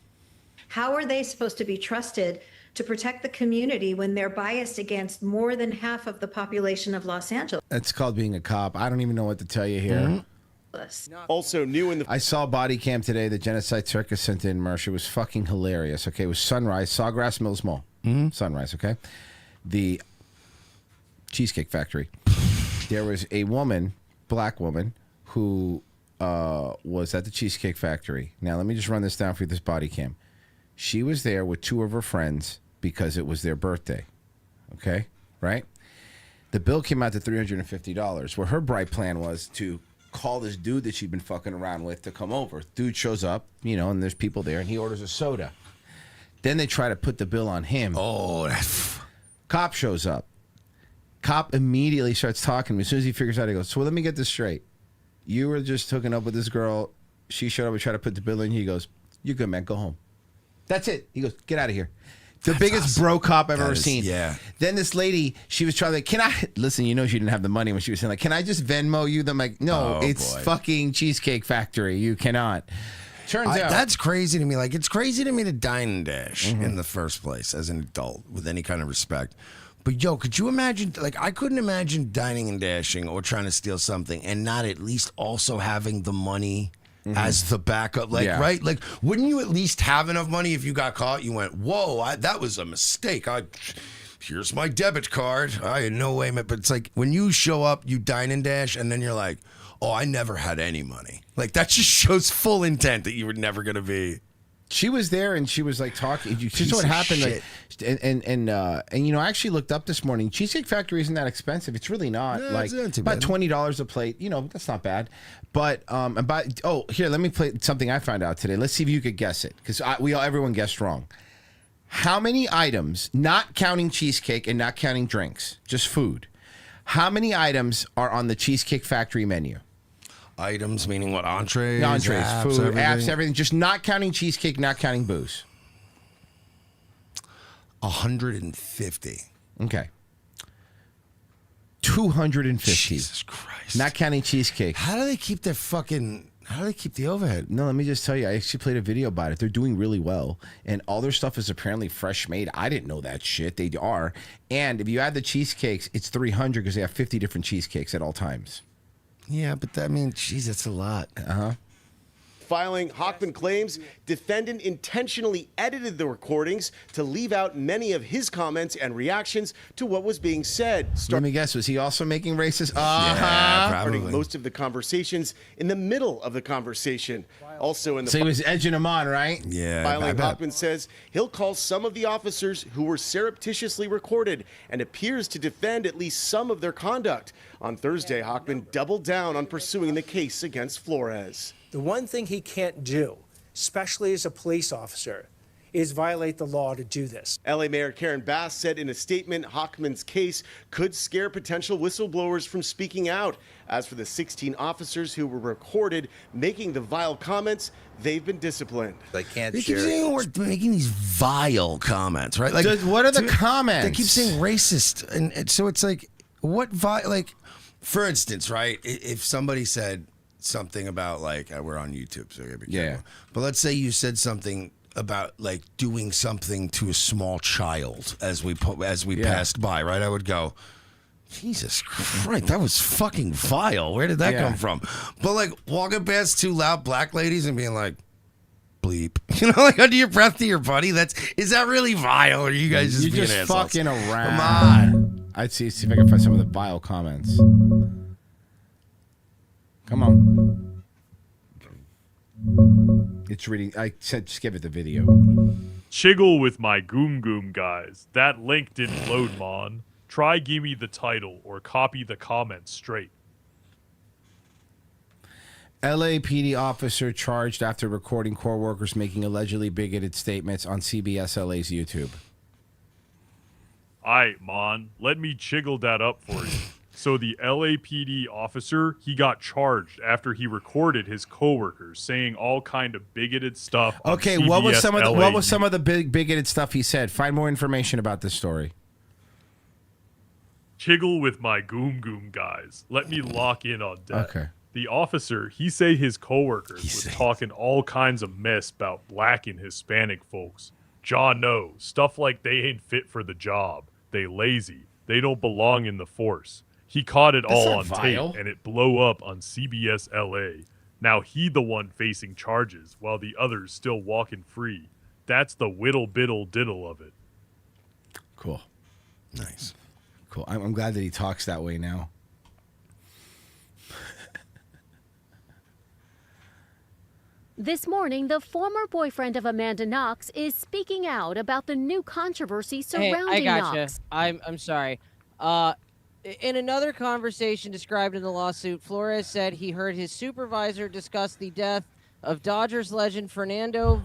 How are they supposed to be trusted to protect the community when they're biased against more than half of the population of Los Angeles? That's called being a cop. I don't even know what to tell you here. Also new in the... I saw body cam today that Genocide Circus sent in, Marsh. It was fucking hilarious. Okay, it was Sunrise, Sawgrass Mills Mall. Sunrise, okay? The Cheesecake Factory. There was a woman, black woman, who was at the Cheesecake Factory. Now, let me just run this down for you, this body cam. She was there with two of her friends because it was their birthday. Okay? Right? The bill came out to $350, where her bright plan was to call this dude that she'd been fucking around with to come over. Dude shows up, and there's people there, and he orders a soda. Then they try to put the bill on him. Oh, Cop shows up. Cop immediately starts talking to him. As soon as he figures out, he goes, so let me get this straight. You were just hooking up with this girl. She showed up and tried to put the bill in. He goes, you're good, man. Go home. That's it. He goes, get out of here. The biggest bro cop I've ever seen. Yeah. Then this lady, she was trying to, can I, listen, she didn't have the money when she was saying, like, can I just Venmo you? I'm like, no, it's fucking Cheesecake Factory. You cannot. Turns out. That's crazy to me. Like, it's crazy to me to dine and dash in the first place as an adult with any kind of respect. But, could you imagine, like, I couldn't imagine dining and dashing or trying to steal something and not at least also having the money as the backup, right? Like, wouldn't you at least have enough money if you got caught? You went, whoa, that was a mistake. Here's my debit card. I had no way, but it's like when you show up, you dine and dash, and then you're like, oh, I never had any money. Like, that just shows full intent that you were never going to be. She was there and she was like talking. Just Piece what of happened, shit. I actually looked up this morning. Cheesecake Factory isn't that expensive. It's really not. Yeah, like it's not too about bad. $20 a plate. That's not bad. But here, let me play something I found out today. Let's see if you could guess it because everyone guessed wrong. How many items, not counting cheesecake and not counting drinks, just food? How many items are on the Cheesecake Factory menu? Items meaning what? Entrees, Entrees, apps, food, apps, everything. Just not counting cheesecake, not counting booze. 150. Okay. 250. Jesus Christ. Not counting cheesecake. How do they keep their fucking How do they keep the overhead? No, let me just tell you. I actually played a video about it. They're doing really well, and all their stuff is apparently fresh made. I didn't know that shit. They are. And if you add the cheesecakes, it's 300 because they have 50 different cheesecakes at all times. Yeah, but that means, geez, that's a lot. Filing, Hochman claims defendant intentionally edited the recordings to leave out many of his comments and reactions to what was being said. Let me guess, was he also making racist? Yeah, probably. Starting most of the conversations in the middle of the conversation. Also in the So he was edging them on, right? Yeah. filing, Hochman says he'll call some of the officers who were surreptitiously recorded and appears to defend at least some of their conduct. On Thursday, Hochman doubled down on pursuing the case against Flores. The one thing he can't do, especially as a police officer, is violate the law to do this. LA Mayor Karen Bass said in a statement Hochman's case could scare potential whistleblowers from speaking out. As for the 16 officers who were recorded making the vile comments, they've been disciplined. They can't They keep saying we're making these vile comments, right? Like, what are the comments? They keep saying racist, and so it's like, what vile? Like, for instance, right? If somebody said something about like we're on YouTube, so you gotta be careful. But let's say you said something about like doing something to a small child as we passed by, right? I would go, Jesus Christ, that was fucking vile. Where did that come from? But like walking past two loud black ladies and being like, bleep, like under your breath to your buddy. Is that really vile? Or are you guys just You're being just assholes? fucking around. Come on. I'd see if I can find some of the vile comments. Come on. It's reading. I said just give it the video. Chiggle with my goom goom, guys. That link didn't load, mon. Try give me the title or copy the comments straight. LAPD officer charged after recording core workers making allegedly bigoted statements on CBS LA's YouTube. Aight, mon. Let me chiggle that up for you. So the LAPD officer, he got charged after he recorded his coworkers saying all kind of bigoted stuff on Okay, CBS what was some LA. of the bigoted stuff he said? Find more information about this story. Chiggle with my goom goom, guys. Let me lock in on that. Okay. The officer, he say his coworkers was talking all kinds of mess about black and Hispanic folks. John no, stuff like they ain't fit for the job. They lazy. They don't belong in the force. He caught it all on tape, and it blow up on CBS LA. Now he the one facing charges, while the others still walking free. That's the whittle biddle diddle of it. Cool. Nice. Cool. I'm glad that he talks that way now. This morning, the former boyfriend of Amanda Knox is speaking out about the new controversy surrounding Hey, I gotcha. Knox. I'm sorry. In another conversation described in the lawsuit, Flores said he heard his supervisor discuss the death of Dodgers legend Fernando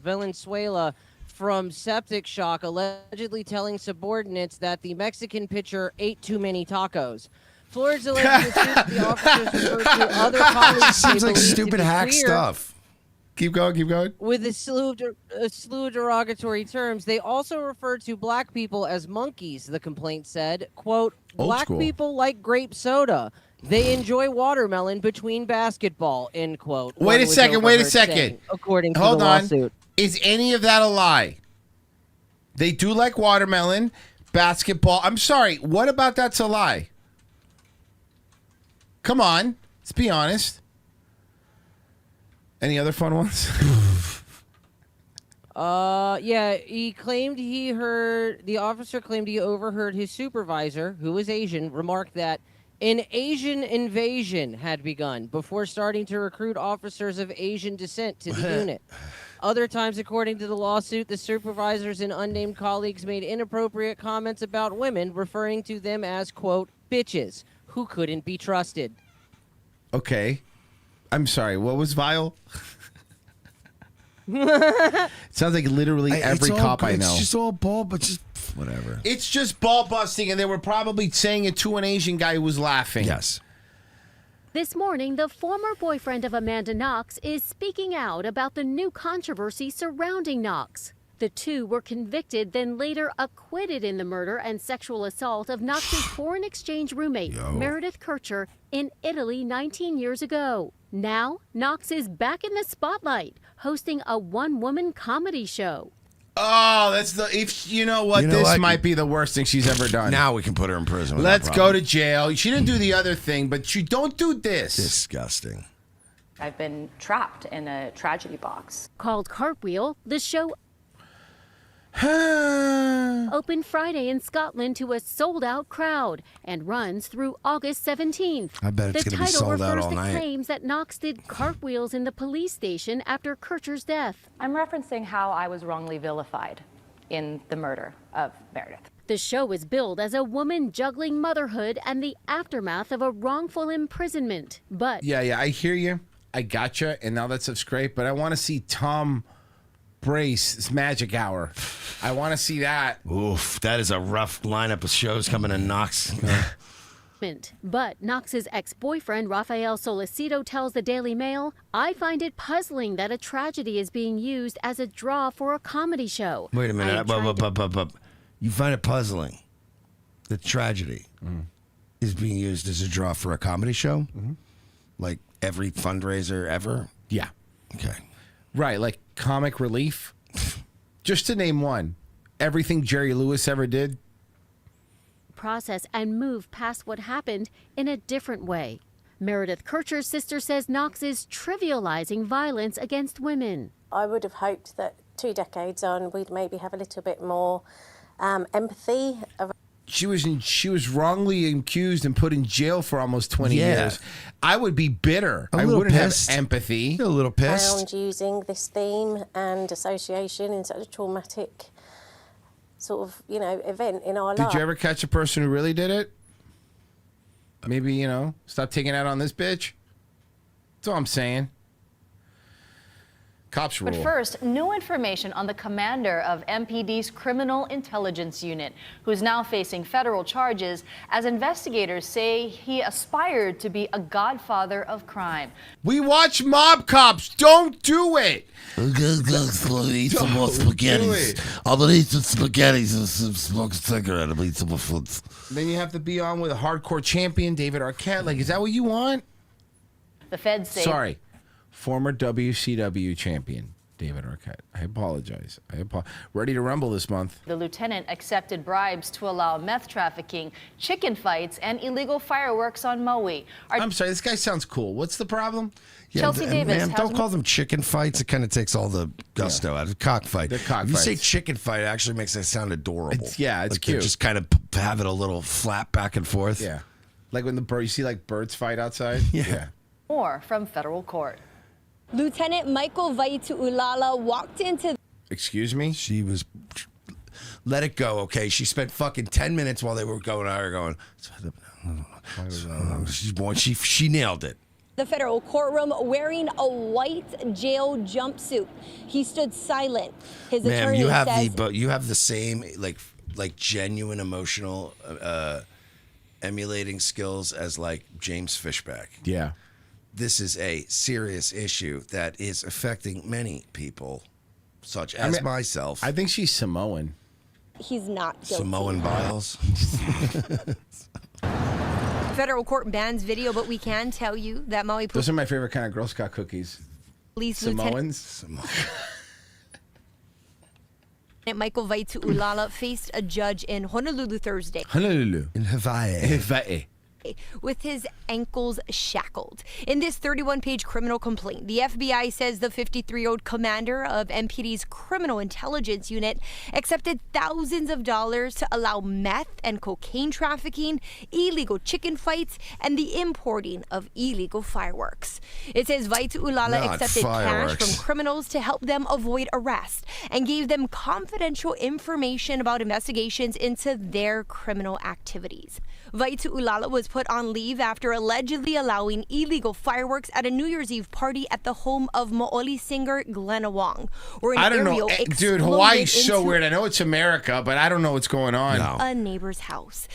Valenzuela from septic shock, allegedly telling subordinates that the Mexican pitcher ate too many tacos. Flores allegedly assumed the officers referred to other colleagues. Seems they like believed to stupid be hack queer. stuff. Keep going. With a slew of derogatory terms, they also referred to black people as monkeys, the complaint said. Quote, Old black school. people like grape soda. They enjoy watermelon between basketball, end quote. Wait One a was second. overheard saying, according to Hold the on. lawsuit. Is any of that a lie? They do like watermelon, basketball. I'm sorry. What about that's a lie? Come on. Let's be honest. Any other fun ones? Yeah, the officer claimed he overheard his supervisor, who was Asian, remark that an Asian invasion had begun before starting to recruit officers of Asian descent to the unit. Other times, according to the lawsuit, the supervisors and unnamed colleagues made inappropriate comments about women, referring to them as, quote, bitches, who couldn't be trusted. Okay. I'm sorry. What was vile? Sounds like literally every cop I know. It's just all ball, but just whatever. It's just ball busting, and they were probably saying it to an Asian guy who was laughing. Yes. This morning, the former boyfriend of Amanda Knox is speaking out about the new controversy surrounding Knox. The two were convicted, then later acquitted in the murder and sexual assault of Knox's foreign exchange roommate, Meredith Kircher, in Italy 19 years ago. Now, Knox is back in the spotlight, hosting a one-woman comedy show. Oh, that's you know what? This might be the worst thing she's ever done. Now we can put her in prison. Let's go to jail. She didn't do the other thing, but you don't do this. Disgusting. I've been trapped in a tragedy box. Called Cartwheel, the show opened Friday in Scotland to a sold-out crowd and runs through August 17th. I bet it's going to be sold out all night. The title refers to claims that Knox did cartwheels in the police station after Kircher's death. I'm referencing how I was wrongly vilified in the murder of Meredith. The show is billed as a woman juggling motherhood and the aftermath of a wrongful imprisonment. But yeah, I hear you. I gotcha, and now that stuff's great, but I want to see Tom Brace's Magic Hour. I want to see that. Oof, that is a rough lineup of shows coming in Knox. But Knox's ex-boyfriend, Rafael Solicito, tells the Daily Mail, I find it puzzling that a tragedy is being used as a draw for a comedy show. Wait a minute. You find it puzzling that tragedy is being used as a draw for a comedy show? Mm-hmm. Like every fundraiser ever? Yeah. Okay. Right, like Comic Relief. Just to name one. Everything Jerry Lewis ever did. Process and move past what happened in a different way. Meredith Kircher's sister says Knox is trivializing violence against women. I would have hoped that 2 decades on, we'd maybe have a little bit more empathy. She was wrongly accused and put in jail for almost 20 years. I would be bitter. I wouldn't pissed. have empathy. A little pissed. Around using this theme and association in such a traumatic sort of, event in our life. Did you ever catch a person who really did it? Maybe, stop taking out on this bitch. That's all I'm saying. Cops rule. But first, new information on the commander of MPD's Criminal Intelligence Unit, who's now facing federal charges as investigators say he aspired to be a godfather of crime. We watch Mob Cops. Don't do it. Eat some more spaghetti. I'm gonna eat some spaghetti and smoke a cigarette. I'm gonna eat some more food. Then you have to be on with a hardcore champion, David Arquette. Like, is that what you want? The feds say... Sorry. Former WCW champion, David Arquette. I apologize. Ready to rumble this month. The lieutenant accepted bribes to allow meth trafficking, chicken fights, and illegal fireworks on Maui. I'm sorry, this guy sounds cool. What's the problem? Yeah, Chelsea Davis man, has... don't call them chicken fights. It kind of takes all the gusto out of cockfight. The cockfights. If you say chicken fight, it actually makes it sound adorable. It's like cute. They're just kind of having a little flap back and forth. Yeah. Like when you see like birds fight outside? Yeah. More from federal court. Lieutenant Michael Vaitu-Ulala walked into... Excuse me? She was... Let it go, okay? She spent fucking 10 minutes while they were going out here going... She nailed it. The federal courtroom wearing a white jail jumpsuit. He stood silent. His attorney says... you have the same, like genuine emotional emulating skills as, like, James Fishback. Yeah. This is a serious issue that is affecting many people, such as myself. I think she's Samoan. He's not guilty. Samoan Biles. Federal court bans video, but we can tell you that Maui Those are my favorite kind of Girl Scout cookies. Police Samoans. Michael Vaitu-Ulala faced a judge in Honolulu Thursday. Honolulu. In Hawaii. With his ankles shackled. In this 31-page criminal complaint, the FBI says the 53-year-old commander of MPD's Criminal Intelligence Unit accepted thousands of dollars to allow meth and cocaine trafficking, illegal chicken fights, and the importing of illegal fireworks. It says Vaitu-Ulala accepted cash from criminals to help them avoid arrest and gave them confidential information about investigations into their criminal activities. Vaitu-Ulala was put on leave after allegedly allowing illegal fireworks at a New Year's Eve party at the home of Mo'oli singer Glenna Wong. I don't know. Dude, Hawaii's so weird. I know it's America, but I don't know what's going on. A neighbor's house.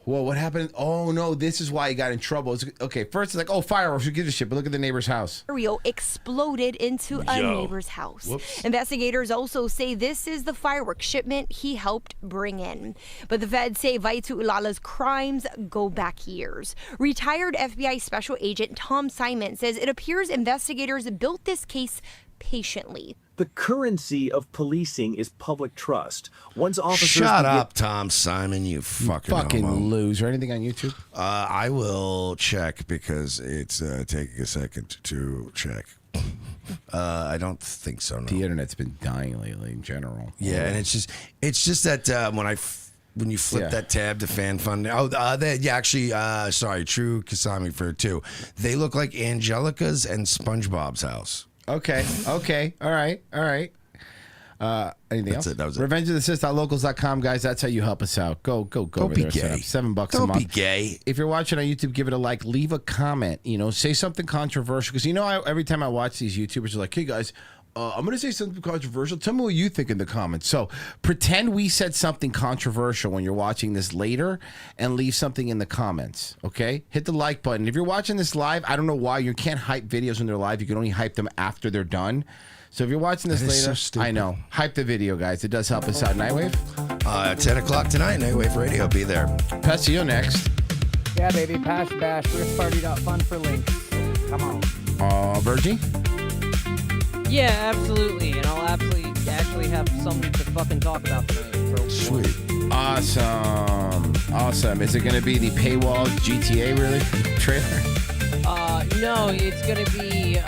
Whoa, what happened? Oh, no, this is why he got in trouble. Okay, first it's like, oh, fireworks, who gives a shit? But look at the neighbor's house. Exploded into a neighbor's house. Whoops. Investigators also say this is the fireworks shipment he helped bring in. But the feds say Vaitu Ulala's crimes go back years. Retired FBI Special Agent Tom Simon says it appears investigators built this case patiently. The currency of policing is public trust. Once officers Shut up, Tom Simon, you fucking homo. loser. Anything on YouTube? I will check because it's taking a second to check. I don't think so. No. The internet's been dying lately in general. Yeah, and it's just that when you flip that tab to fan funding. Oh, sorry, True Kasami for 2. They look like Angelica's and SpongeBob's house. Okay. All right. Anything else? That was it. RevengeOfTheSith.locals.com, guys. That's how you help us out. Go Don't over be there. gay. $7 a month. Don't be gay. If you're watching on YouTube, give it a like. Leave a comment. Say something controversial. Because every time I watch these YouTubers, they're like, hey, guys, I'm going to say something controversial. Tell me what you think in the comments. So pretend we said something controversial when you're watching this later and leave something in the comments, okay? Hit the like button. If you're watching this live, I don't know why. You can't hype videos when they're live. You can only hype them after they're done. So if you're watching this later, so I know. Hype the video, guys. It does help us out. Nightwave? 10 o'clock tonight, Nightwave Radio. Be there. Pessy, you're next. Yeah, baby. Pash Bash. Riftparty.fun for links. Come on. Virgie? Yeah, absolutely. And I'll actually have something to fucking talk about tonight. Sweet. Awesome. Is it going to be the paywall GTA, really? Trailer? No, it's going to be,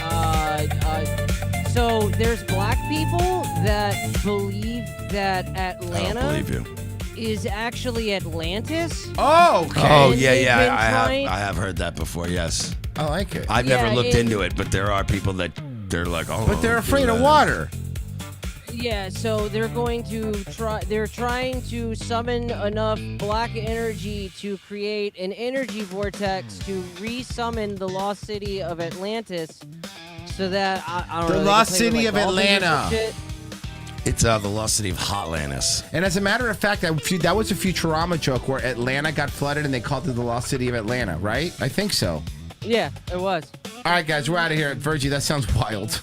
so there's black people that believe that Atlanta I don't believe you. is actually Atlantis. Oh, okay. Oh, And yeah. they've been I have heard that before, yes. I like it. I've never looked into it, but there are people that they're like, oh. But they're afraid of water. Yeah, so they're going to they're trying to summon enough black energy to create an energy vortex to re-summon the lost city of Atlantis so that, I don't know. The lost city of Atlanta. It's the lost city of Hotlantis. And as a matter of fact, that was a Futurama joke where Atlanta got flooded and they called it the lost city of Atlanta, right? I think so. Yeah, it was. All right, guys, we're out of here. Virgie, that sounds wild.